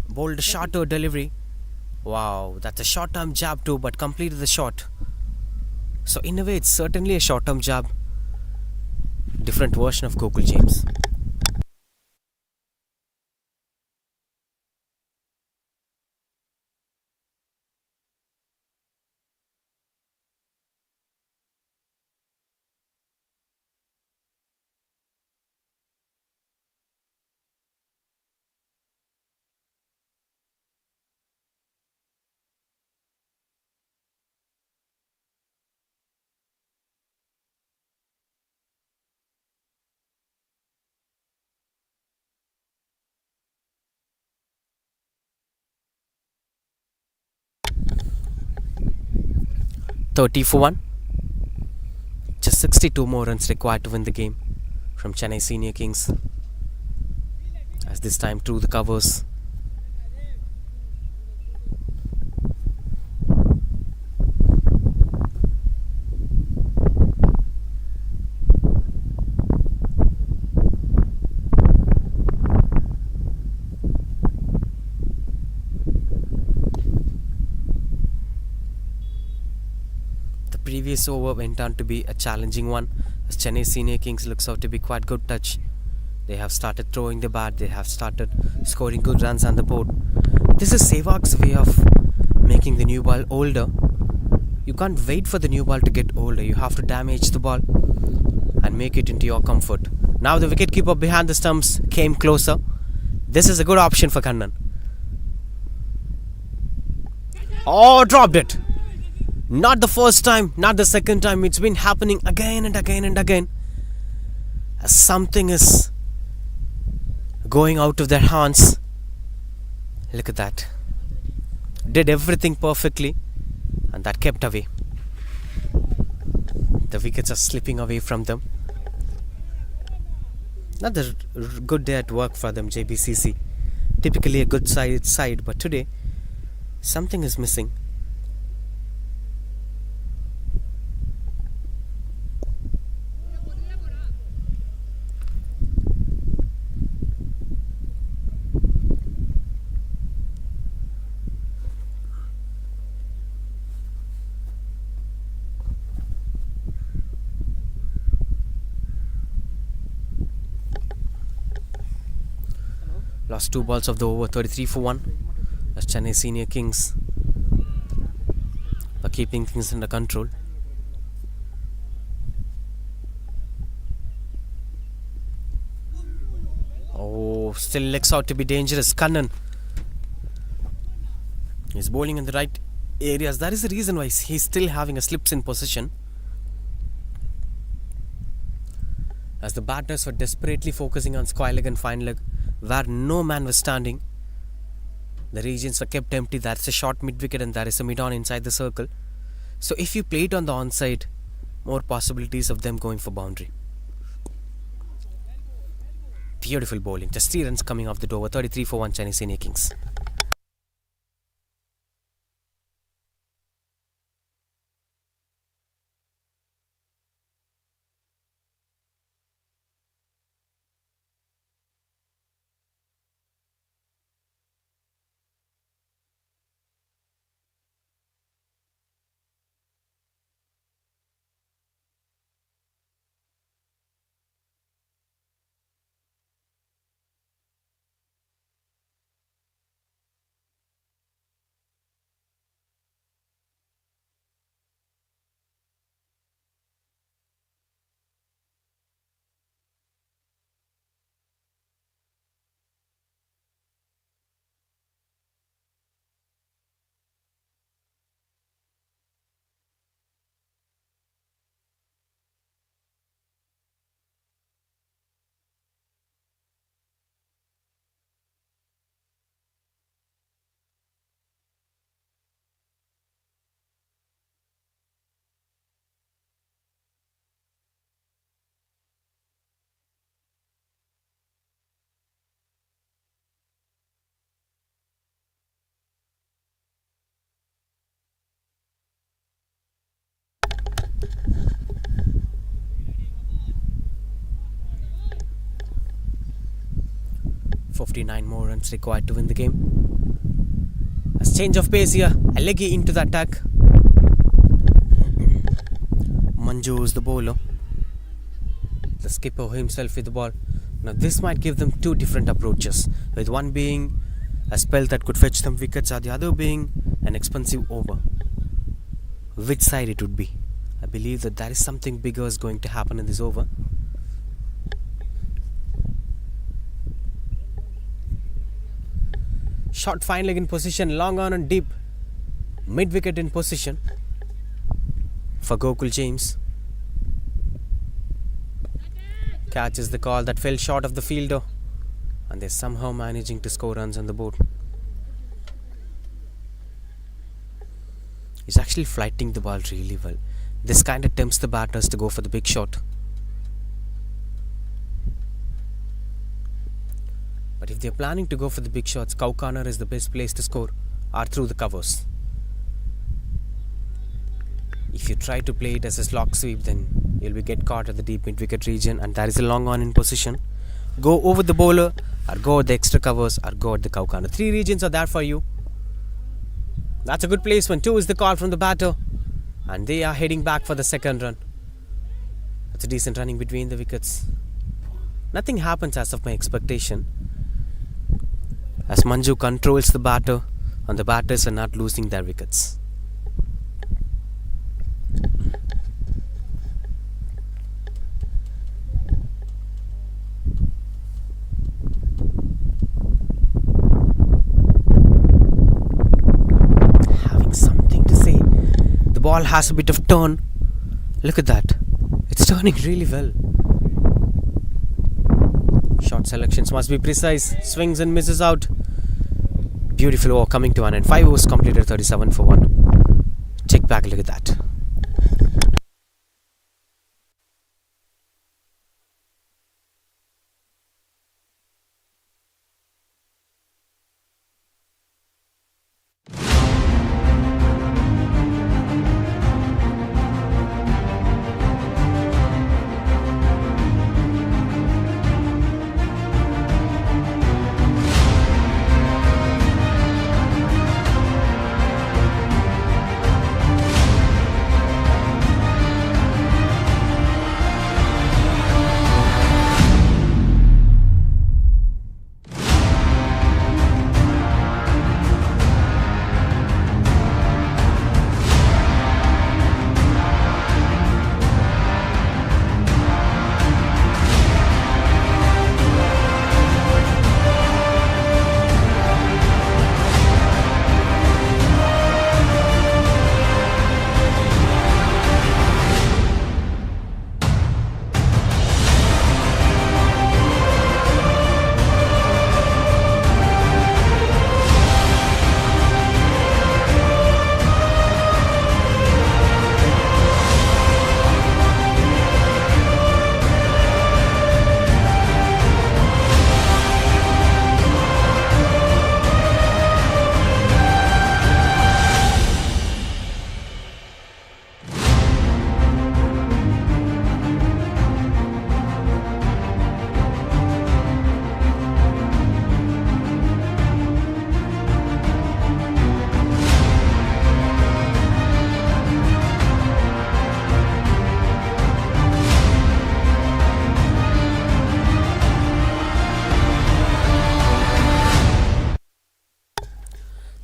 bowled a shorter delivery. Wow, that's a short term jab too, but completed the shot. So in a way it's certainly a short term jab, different version of Gokul James. 30 for 1. Just 62 more runs required to win the game from Chennai Senior Kings, as this time through the covers. Previous over went on to be a challenging one, as Chennai Senior Kings looks out to be quite good touch. They have started throwing the bat, they have started scoring good runs on the board. This is Sehwag's way of making the new ball older. You can't wait for the new ball to get older, you have to damage the ball and make it into your comfort. Now the wicketkeeper behind the stumps came closer. This is a good option for Kannan. Oh, dropped it. Not the first time, not the second time. It's been happening again and again and again. As something is going out of their hands. Look at that. Did everything perfectly, and that kept away. The wickets are slipping away from them. Another good day at work for them, Jbcc. Typically a good side, but today something is missing. Lost 2 balls of the over, 33 for 1. As Chennai Senior Kings are keeping things under control. Oh, still looks out to be dangerous. Kannan is bowling in the right areas. That is the reason why he's still having a slips in position. As the batters were desperately focusing on square leg and fine leg, where no man was standing. The regions were kept empty. There is a short mid wicket and there is a mid on inside the circle. So if you play it on the onside, more possibilities of them going for boundary. Beautiful bowling. Just 3 runs coming off the over. 33 for 1 Chennai Senior Kings. .59 more runs required to win the game. As change of pace here, Alegi into the attack. Manju is the bowler. The skipper himself with the ball. Now this might give them 2 different approaches, with one being a spell that could fetch them wickets, or the other being an expensive over. Which side it would be? I believe that there is something bigger is going to happen in this over. Short fine leg in position, long on and deep. Mid wicket in position for Gokul James. Catch is the call that fell short of the fielder, and they're somehow managing to score runs on the board. He's actually flighting the ball really well. This kind of tempts the batters to go for the big shot. But if they're planning to go for the big shots, cow corner is the best place to score, or through the covers. If you try to play it as a slog sweep, then you'll get caught at the deep mid-wicket region, and there is a long on in position. Go over the bowler, or go at the extra covers, or go at the cow corner. 3 regions are there for you. That's a good placement. 2 is the call from the batter, and they are heading back for the second run. That's a decent running between the wickets. Nothing happens as of my expectation, as Manju controls the batter, and the batters are not losing their wickets. Ball has a bit of turn. Look at that. It's turning really well. Shot selections must be precise. Swings and misses out. Beautiful over coming to an end. 5 overs completed, 37 for 1. Check back, look at that.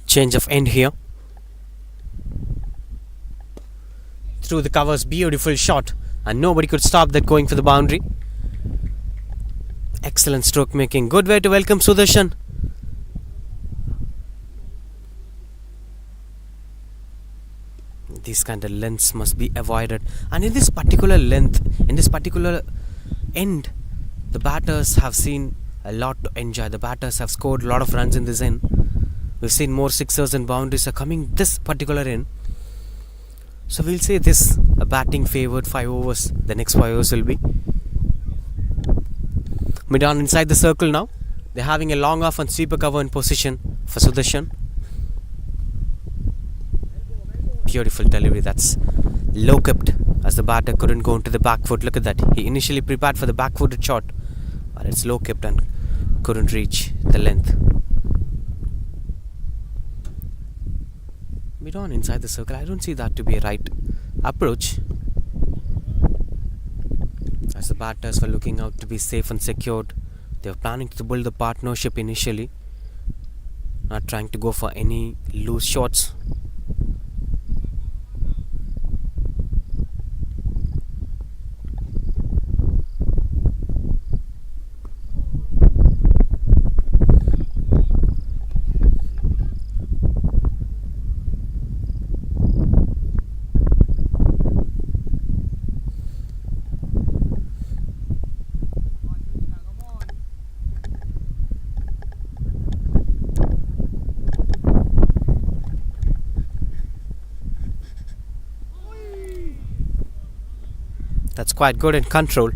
Change of end here. Through the covers, beautiful shot, and nobody could stop that going for the boundary. Excellent stroke making. Good way to welcome Sudarshan. These kind of lengths must be avoided, and in this particular length, in this particular end, the batters have seen a lot to enjoy. The batters have scored a lot of runs in this end. We've seen more sixers and boundaries are coming this particular end. So we'll say this a batting favoured 5 overs. The next 5 overs will be mid on inside the circle now. They're having a long off and sweeper cover in position for Sudarshan. Beautiful delivery. That's low kept as the batter couldn't go into the back foot. Look at that. He initially prepared for the back footed shot, but it's low kept and couldn't reach the length. Mid on inside the circle. I don't see that to be a right approach, as the batters were looking out to be safe and secured. They were planning to build the partnership initially, not trying to go for any loose shots. That's quite good in control.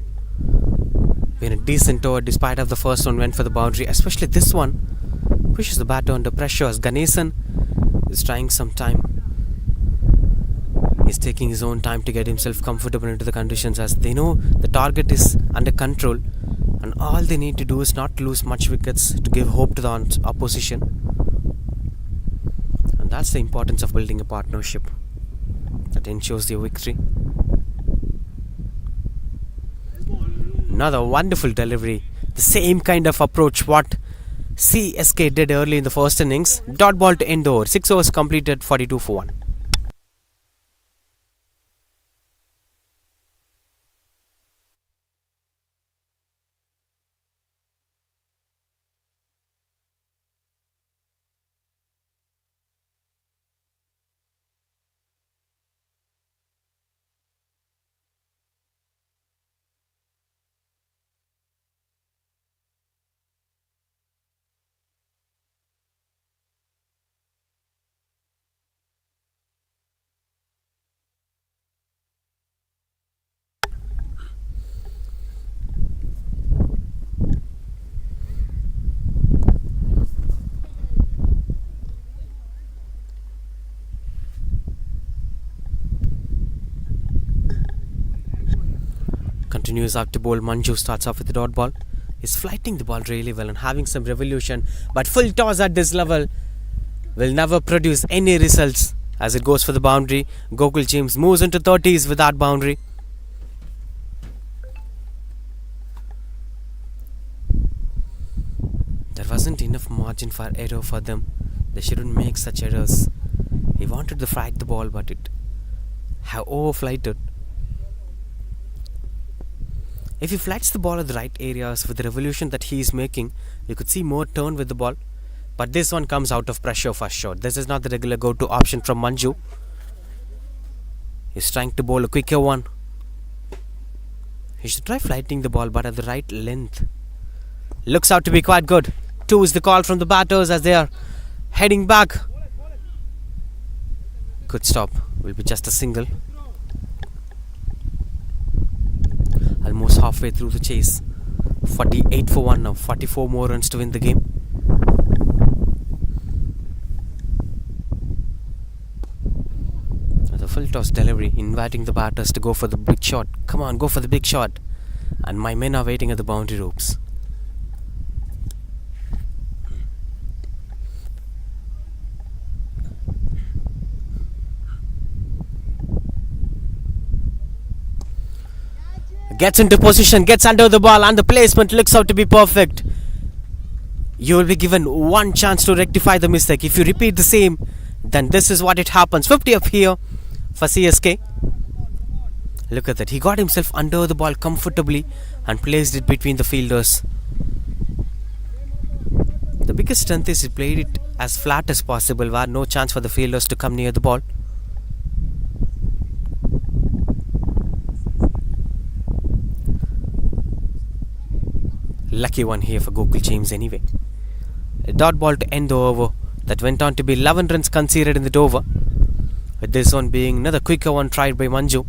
Been a decent over despite of the first one went for the boundary. Especially this one pushes the batter under pressure as Ganesan is trying some time. He's taking his own time to get himself comfortable into the conditions as they know the target is under control and all they need to do is not to lose much wickets to give hope to the opposition. And that's the importance of building a partnership that ensures your victory. Another wonderful delivery. The same kind of approach what CSK did early in the first innings. Dot ball to end over. 6 overs completed, 42 for 1. Continues up to bowl. Manju starts off with the dot ball. He's flighting the ball really well and having some revolution. But full toss at this level will never produce any results as it goes for the boundary. Gokul James moves into 30s with that boundary. There wasn't enough margin for error for them. They shouldn't make such errors. He wanted to flight the ball but it have overflighted. If he flights the ball at the right areas with the revolution that he is making, you could see more turn with the ball. But this one comes out of pressure for sure. This is not the regular go-to option from Manju. He's trying to bowl a quicker one. He should try flighting the ball but at the right length. Looks out to be quite good. 2 is the call from the batters as they are heading back. Good stop. Will be just a single. Almost halfway through the chase. 48 for 1 now. 44 more runs to win the game. The full toss delivery, inviting the batters to go for the big shot. Come on, go for the big shot. And my men are waiting at the boundary ropes. Gets into position, gets under the ball and the placement looks out to be perfect. You will be given one chance to rectify the mistake. If you repeat the same, then this is what it happens. 50 up here for CSK. Look at that. He got himself under the ball comfortably and placed it between the fielders. The biggest strength is he played it as flat as possible, where no chance for the fielders to come near the ball. Lucky one here for Gokul James anyway. A dot ball to end the over. That went on to be 11 runs conceded in the over. With this one being another quicker one tried by Manju,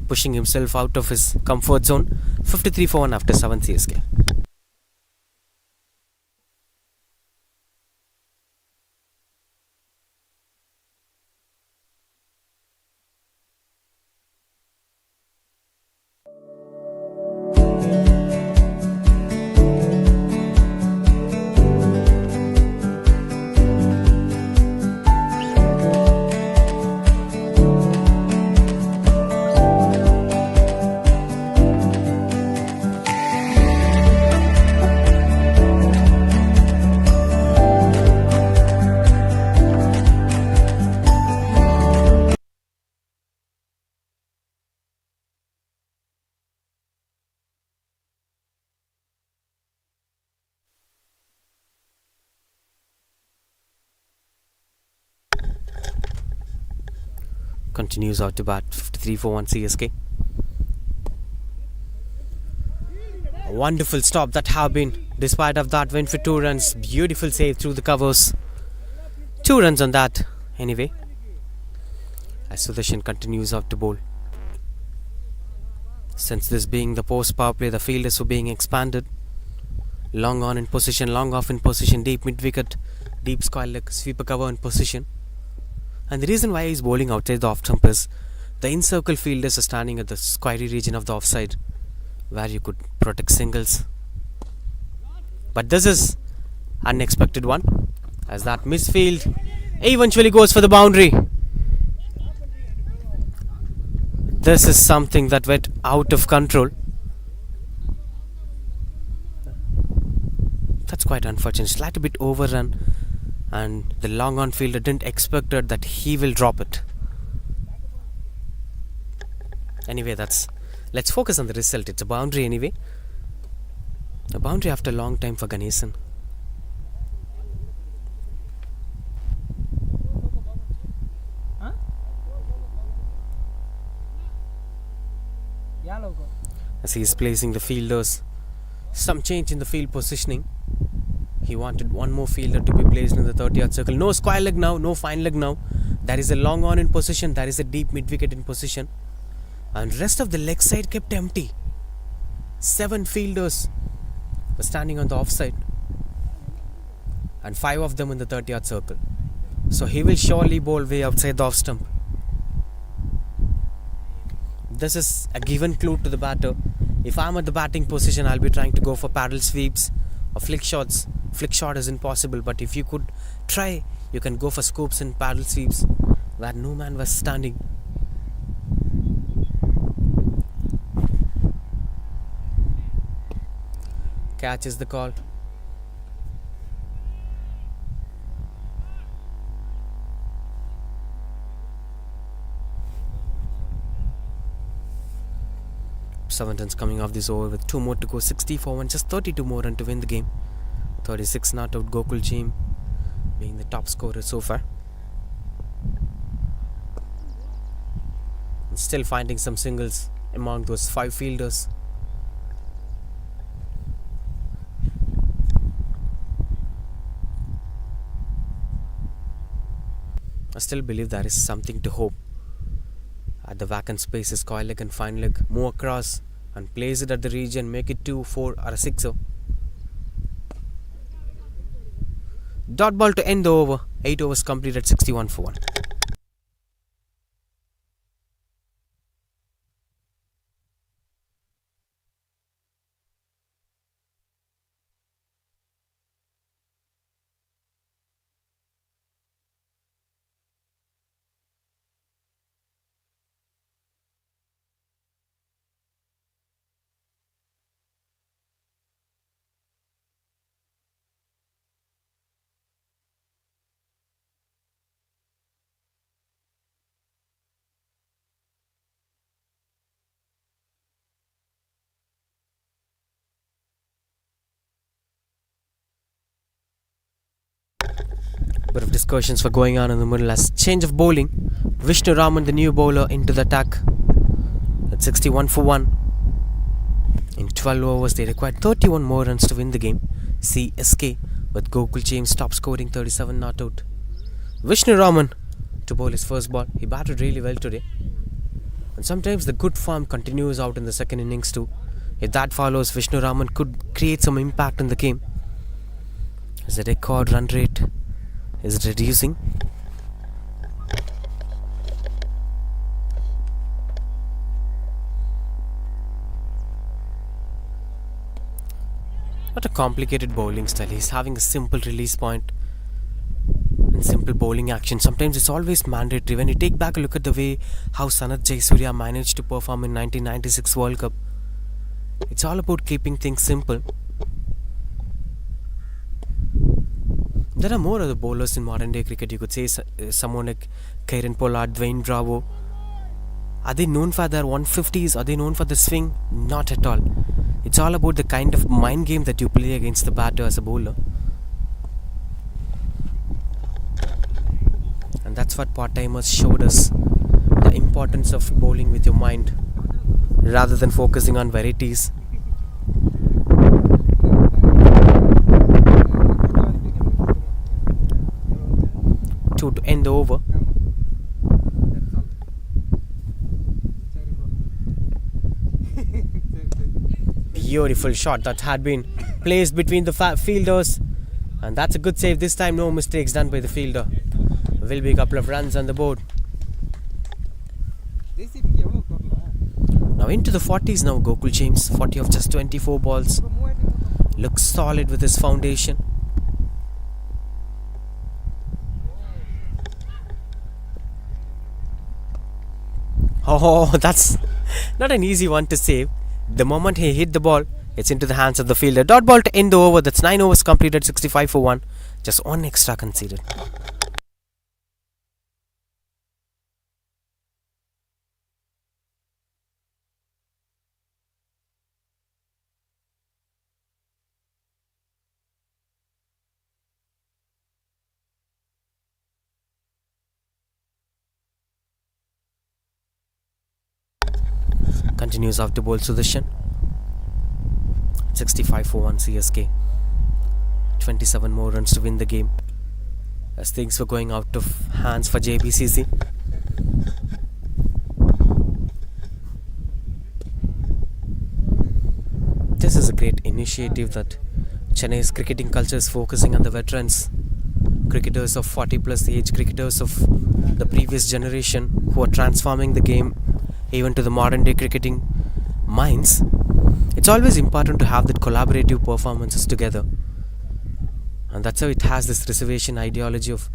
pushing himself out of his comfort zone. 53 for 1 after 7 CSK. Continues out to bat. 53 for 1 CSK. A wonderful stop that have been. Despite of that, went for 2 runs. Beautiful save through the covers. 2 runs on that. Anyway, as Sudarshan continues out to bowl. Since this being the post power play, the fielders were being expanded. Long on in position, long off in position, deep mid wicket, deep square leg, sweeper cover in position. And the reason why he's bowling outside the off stump is the in-circle fielders are standing at the squirey region of the offside where you could protect singles. But this is unexpected one, as that misfield eventually goes for the boundary. This is something that went out of control. That's quite unfortunate. Slightly bit overrun, and the long on fielder didn't expect that he will drop it. Anyway, let's focus on the result. It's a boundary anyway. A boundary after a long time for Ganesan. Yeah, logo. As he is placing the fielders, some change in the field positioning. He wanted one more fielder to be placed in the 30-yard circle. No square leg now, no fine leg now. There is a long on in position, there is a deep mid wicket in position, and rest of the leg side kept empty. 7 fielders were standing on the offside, and 5 of them in the 30-yard circle. So he will surely bowl way outside the off stump. This is a given clue to the batter. If I'm at the batting position, I'll be trying to go for paddle sweeps or flick shots. Flick shot isn't possible, but if you could try, you can go for scoops and paddle sweeps where no man was standing. Catch is the call. Southampton's coming off this over with 2 more to go. 60 for 1, just 32 more run to win the game. 36 not out. Gokul Jain being the top scorer so far. And still finding some singles among those 5 fielders. I still believe there is something to hope. At the vacant spaces, coil leg and fine leg, move across and place it at the region, make it 2, 4 or a 6er. Dot ball to end the over. 8 overs completed, 61 for 1. Bit of discussions were going on in the middle as change of bowling. Vishnu Raman, the new bowler, into the attack at 61 for 1. In 12 overs, they required 31 more runs to win the game. CSK with Gokul Jain top scoring 37 not out. Vishnu Raman to bowl his first ball. He batted really well today. And sometimes the good form continues out in the second innings too. If that follows, Vishnu Raman could create some impact in the game. As the record run rate is reducing. What a complicated bowling style. He's having a simple release point and simple bowling action. Sometimes it's always mandatory. When you take back a look at the way how Sanath Jayasuriya managed to perform in 1996 World Cup, it's all about keeping things simple. There are more other bowlers in modern day cricket. You could say someone like Kieran Pollard, Dwayne Bravo. Are they known for their 150s? Are they known for the swing? Not at all. It's all about the kind of mind game that you play against the batter as a bowler. And that's what part-timers showed us. The importance of bowling with your mind rather than focusing on varieties. To end the over. Beautiful shot that had been placed between the fielders, and that's a good save this time. No mistakes done by the fielder. Will be a couple of runs on the board. Now into the 40s now, Gokul James. 40 of just 24 balls. Looks solid with his foundation. Oh, that's not an easy one to save. The moment he hit the ball, it's into the hands of the fielder. Dot ball to end the over. That's 9 overs completed, 65 for 1. Just one extra conceded. Continues out to bowl Sudarshan. 65 for 1 CSK. 27 more runs to win the game, as things were going out of hands for JBCC. This is a great initiative that Chennai's cricketing culture is focusing on the veterans, cricketers of 40 plus age, cricketers of the previous generation who are transforming the game even to the modern day cricketing minds. It's always important to have that collaborative performances together, and that's how it has this reservation ideology of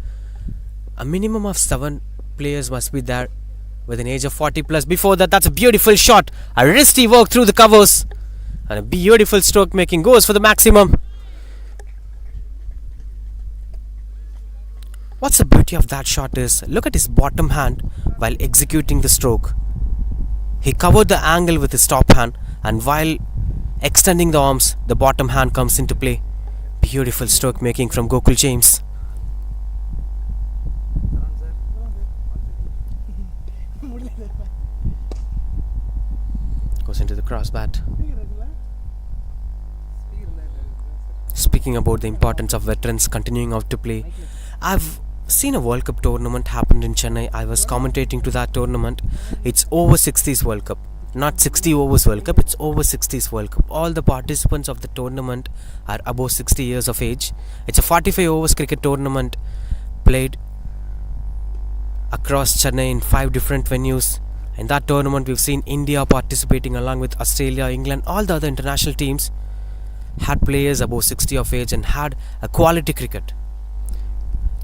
a minimum of 7 players must be there with an age of 40 plus. Before that, that's a beautiful shot, a wristy work through the covers, and a beautiful stroke making goes for the maximum. What's the beauty of that shot is, look at his bottom hand while executing the stroke. He covered the angle with his top hand, and while extending the arms, the bottom hand comes into play. Beautiful stroke making from Gokul James. Goes into the cross bat. Speaking about the importance of veterans continuing out to play, I've seen a World Cup tournament happened in Chennai. I was commentating to that tournament. It's over 60s World Cup, not 60 overs World Cup. It's over 60s World Cup. All the participants of the tournament are above 60 years of age. It's a 45 overs cricket tournament played across Chennai in 5 different venues. In that tournament, we've seen India participating along with Australia, England, all the other international teams had players above 60 of age and had a quality cricket.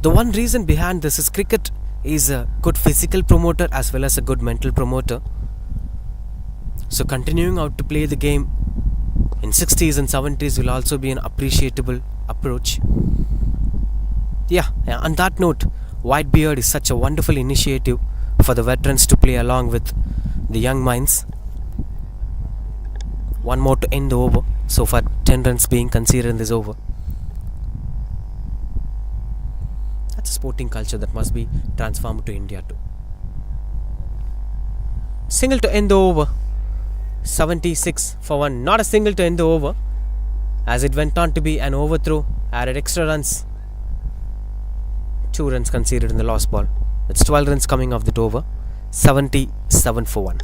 The one reason behind this is cricket is a good physical promoter as well as a good mental promoter. So continuing out to play the game in 60s and 70s will also be an appreciable approach. Yeah, on that note, Whitebeard is such a wonderful initiative for the veterans to play along with the young minds. One more to end the over. So far 10 runs being conceded in this over. That's a sporting culture that must be transformed to India too. Single to end the over. 76 for 1. Not a single to end the over, as it went on to be an overthrow. Added extra runs. 2 runs conceded in the last ball. That's 12 runs coming off that over. 77 for 1.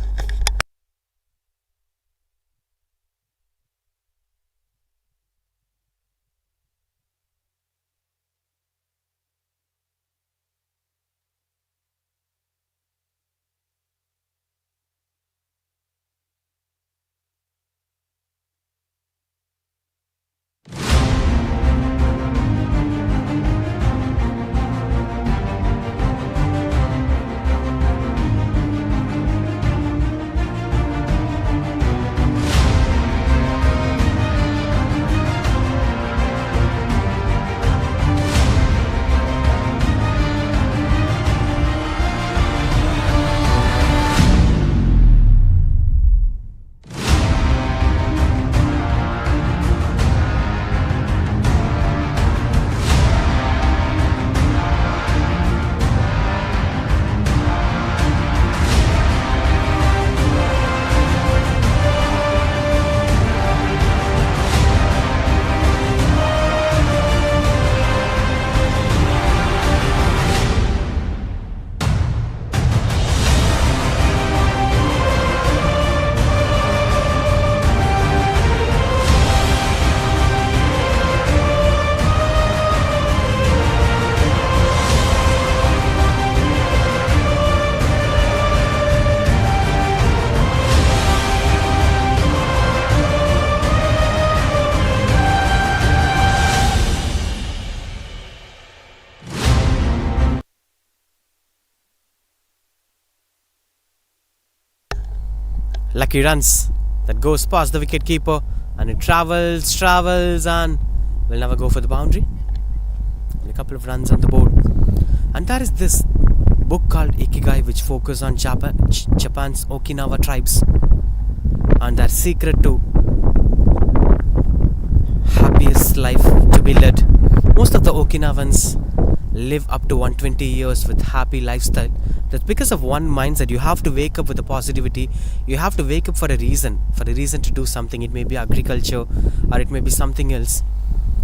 Lucky runs that goes past the wicket keeper, and it travels and will never go for the boundary. And a couple of runs on the board. And there is this book called Ikigai, which focuses on Japan's Okinawa tribes and their secret to happiest life to be led. Most of the Okinawans live up to 120 years with happy lifestyle. That's because of one mindset. You have to wake up with a positivity. You have to wake up for a reason to do something. It may be agriculture or it may be something else,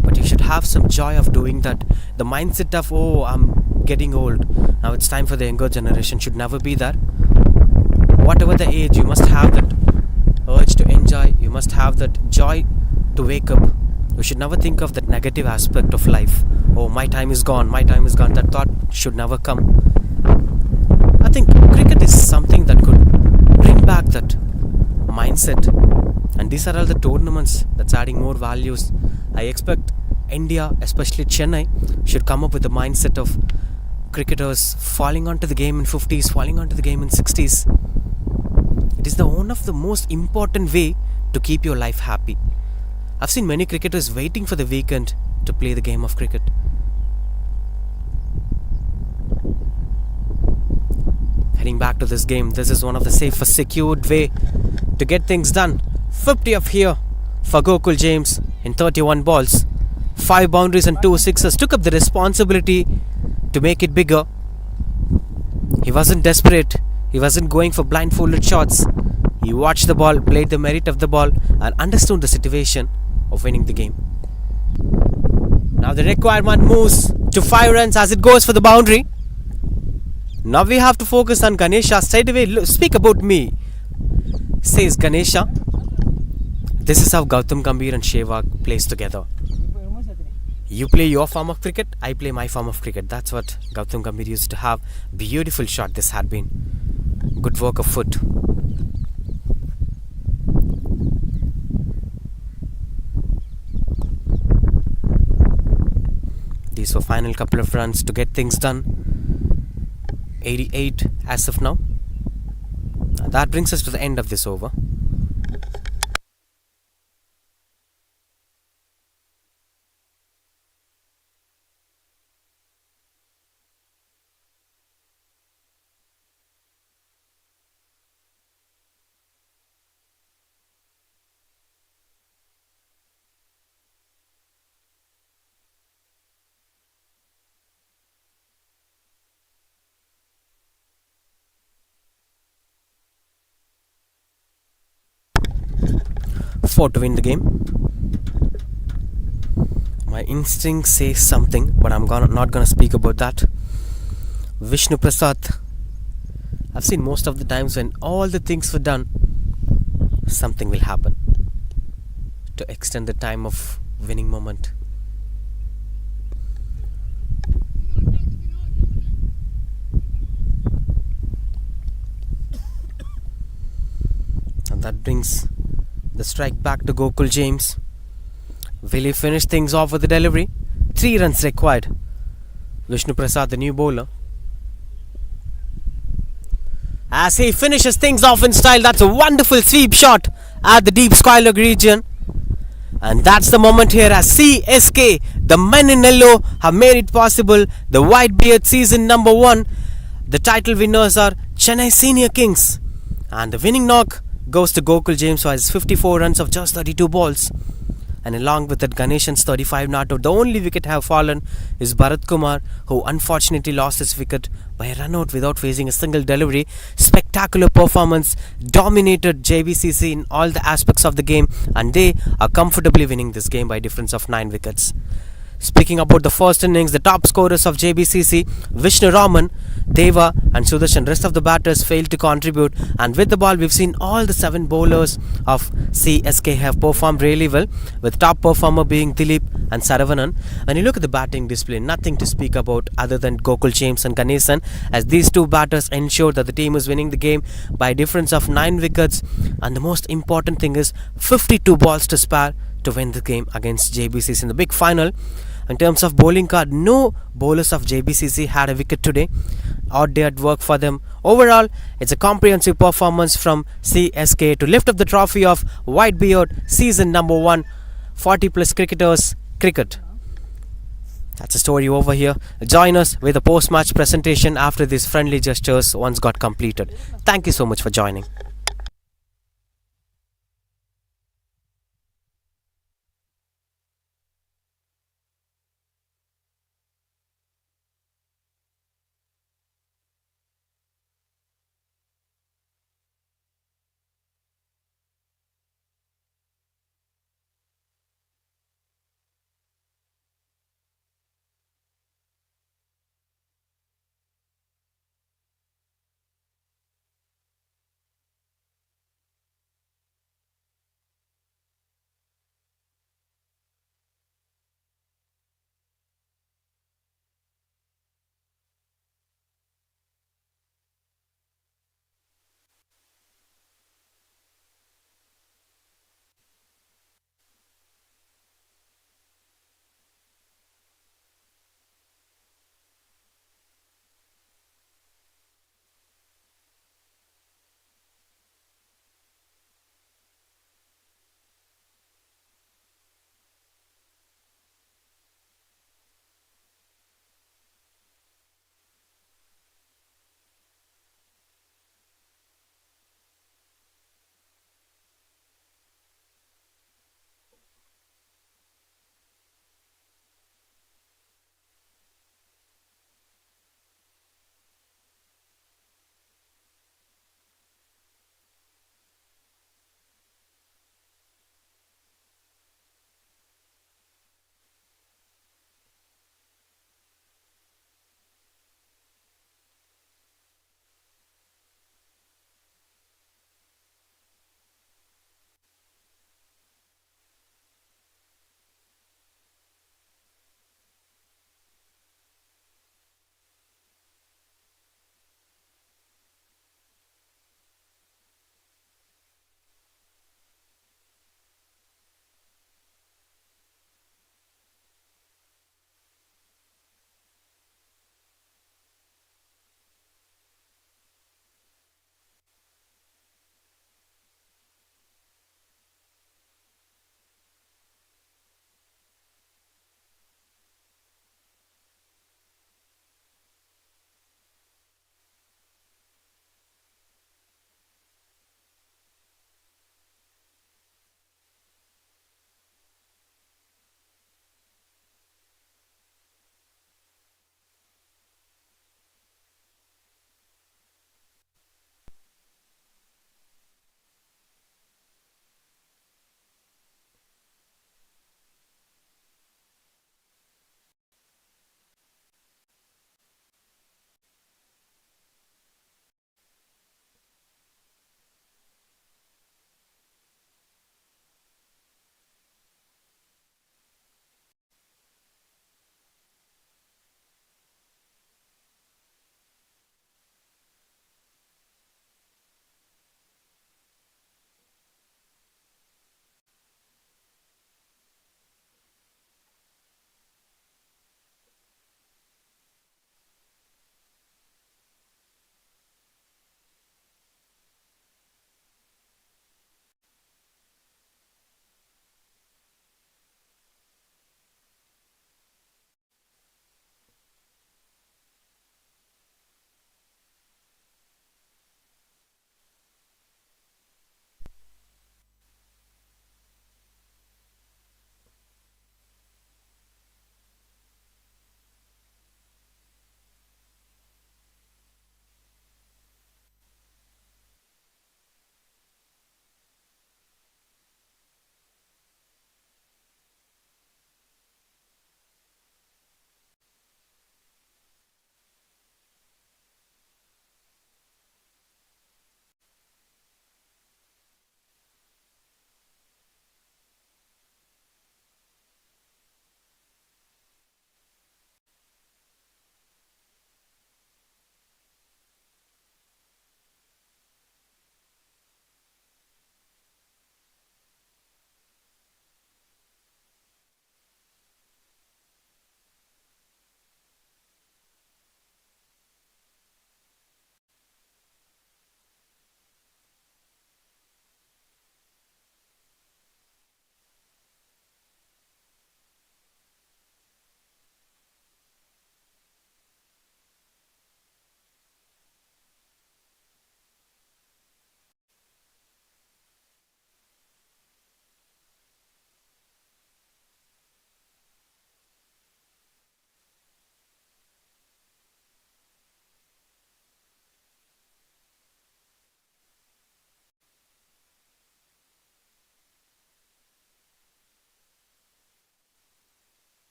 but you should have some joy of doing that. The mindset of, oh, I'm getting old, now it's time for the younger generation, should never be there. Whatever the age, you must have that urge to enjoy. You must have that joy to wake up. You should never think of that negative aspect of life. Oh, my time is gone. That thought should never come. I think cricket is something that could bring back that mindset. And these are all the tournaments that's adding more values. I expect India, especially Chennai, should come up with the mindset of cricketers falling onto the game in 50s, falling onto the game in 60s. It is one of the most important way to keep your life happy. I've seen many cricketers waiting for the weekend to play the game of cricket. Heading back to this game, this is one of the safest, secured way to get things done. 50 of here for Gokul James in 31 balls. 5 boundaries and 2 sixes. Took up the responsibility to make it bigger. He wasn't desperate. He wasn't going for blindfolded shots. He watched the ball, played the merit of the ball, and understood the situation of winning the game. Now the required one moves to 5 runs as it goes for the boundary. Now we have to focus on Ganesha. Straight away, speak about me, says Ganesha. This is how Gautam Gambhir and Sehwag plays together. You play your form of cricket, I play my form of cricket. That's what Gautam Gambhir used to have. Beautiful shot this had been. Good work of foot. These were final couple of runs to get things done. 88 as of now. That brings us to the end of this over. To win the game. My instinct says something, but I'm not gonna speak about that. Vishnu Prasad. I've seen most of the times when all the things were done, something will happen to extend the time of winning moment. And that brings the strike back to Gokul James. Will he finish things off with the delivery? 3 runs required. Vishnu Prasad, the new bowler. As he finishes things off in style, that's a wonderful sweep shot at the deep square leg region. And that's the moment here as CSK, the men in yellow, have made it possible. The Whitebeard season number 1. The title winners are Chennai Senior Kings. And the winning knock goes to Gokul James, who has 54 runs of just 32 balls. And along with that, Ganeshan's 35 not out. The only wicket have fallen is Bharat Kumar, who unfortunately lost his wicket by a run out without facing a single delivery. Spectacular performance, dominated Jbcc in all the aspects of the game, and they are comfortably winning this game by a difference of 9 wickets. Speaking about the first innings, the top scorers of Jbcc, Vishnu Raman, Deva and Sudarshan, rest of the batters failed to contribute, and with the ball we've seen all the 7 bowlers of CSK have performed really well, with top performer being Dilip and Saravanan. When you look at the batting display, nothing to speak about other than Gokul James and Ganesan, as these 2 batters ensured that the team is winning the game by a difference of 9 wickets, and the most important thing is 52 balls to spare to win the game against Jbcc in the big final. In terms of bowling card, no bowlers of Jbcc had a wicket today. Odd day at work for them. Overall, it's a comprehensive performance from CSK to lift up the trophy of Whitebeard season number 1 40 plus cricketers cricket. That's a story over here. Join us with a post-match presentation after these friendly gestures once got completed. Thank you so much for joining.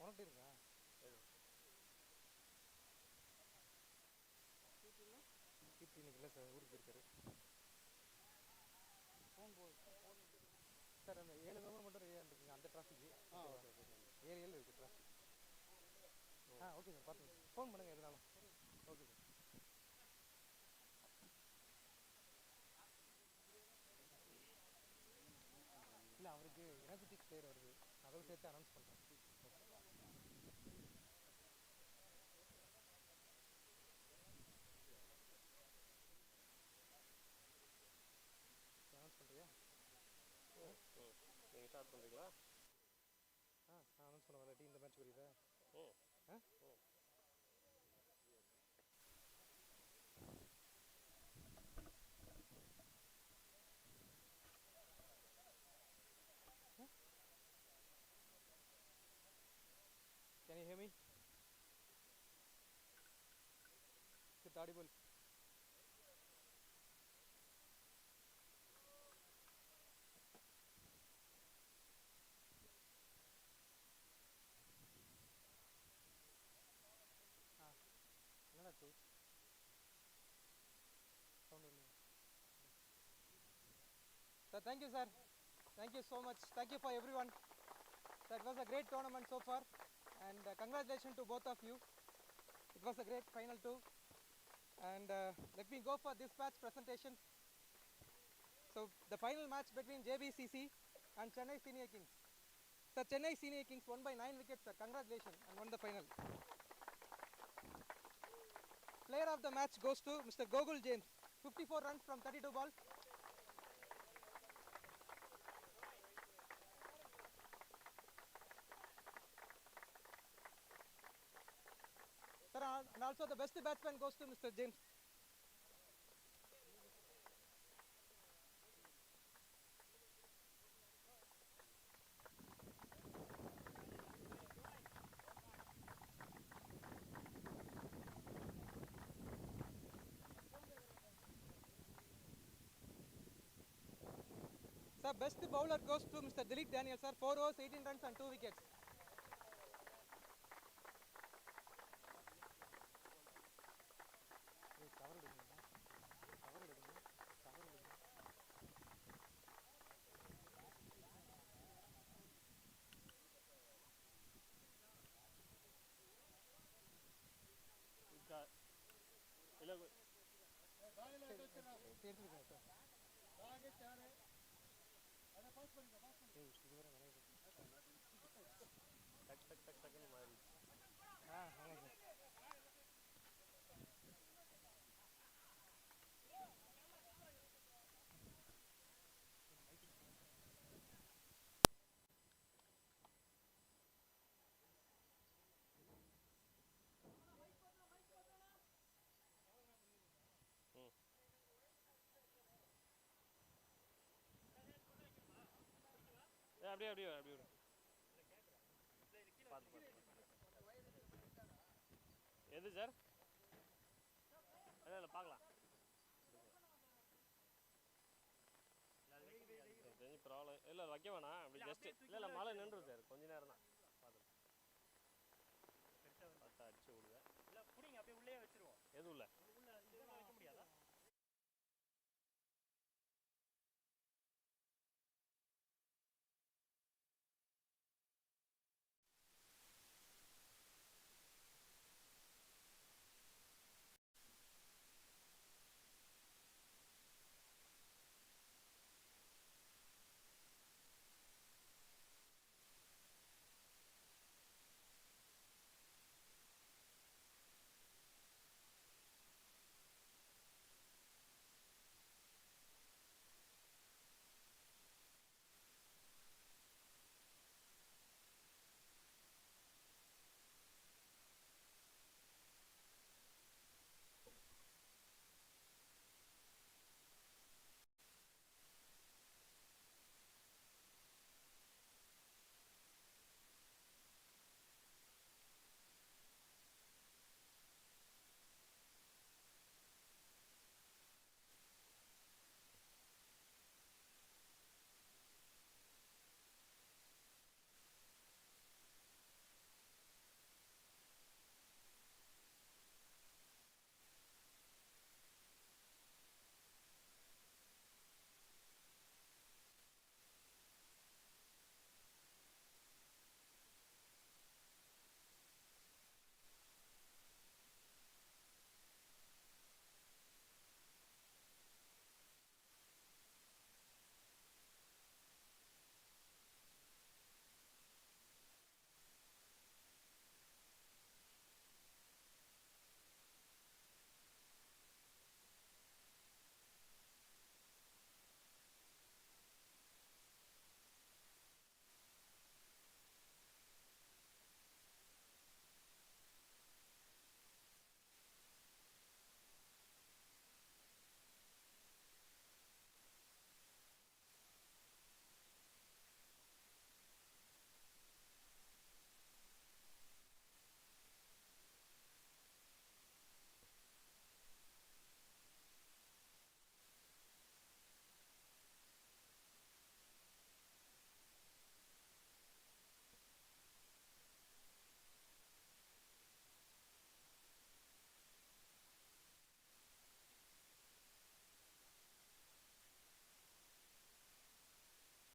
அவன்கிட்ட இருக்கா கீர்த்தி இன்னைக்கு இல்லை sir, ஊருக்கு போயிருக்காரு. Phone sir அந்த 7 number மட்டும் ரெடியாக இருக்குங்க அந்த டிராஃபிக்கு. 7 இருக்குது டிராஃபிக். ஓகே சார், பார்த்து ஃபோன் பண்ணுங்கள் எதுனாலும். Okay sir. இல்லை அவருக்கு எனர்ஜெட்டிக் பிளேயர் வருது, அதை சேர்த்து அனௌன்ஸ் பண்ணுறேன். அனௌன்ஸ் பண்ணுறியா? நீங்கள் ஸ்டார்ட் பண்ணுறீங்களா? நான் அனௌன்ஸ் பண்ண வரேன். டீம் இந்த மேட்ச் புரியுதா? Can you hear me? Is it audible? என்னடாச்சு? சவுண்ட் இல்லை. Sir, thank you, sir. Thank you so much. Thank you for everyone. That was a great tournament so far, and congratulations to both of you. It was a great final too. And let me go for this match presentation. So the final match between JBCC and Chennai Senior Kings. Sir, Chennai Senior Kings won by 9 wickets, sir. Congratulations, and won the final. Player of the match goes to Mr. Gogul James. 54 runs from 32 balls. Sir, and also the best batsman goes to Mr. James. Sir, best bowler goes to Mr. Dilip Daniel, sir. 4 overs, 18 runs and 2 wickets. இல்லை டக் டக் டக் டக்குன்னு மாறி. அப்படியே அப்படியே அப்படியே விடு. பார்த்து பார்த்து. எது சார்? இல்லை இல்லை பார்க்கலாம். தெரிஞ்சு ப்ராப்ளம் இல்லை, வைக்க வேணாம். அப்படி ஜஸ்ட்டு இல்லை இல்லை மழை நின்று சார், கொஞ்ச நேரம் தான். பார்த்து பார்த்து அடிச்சு விடுவேன். இல்லை பிடிங்க, அப்படியே உள்ளே வச்சுருவோம். எது உள்ள?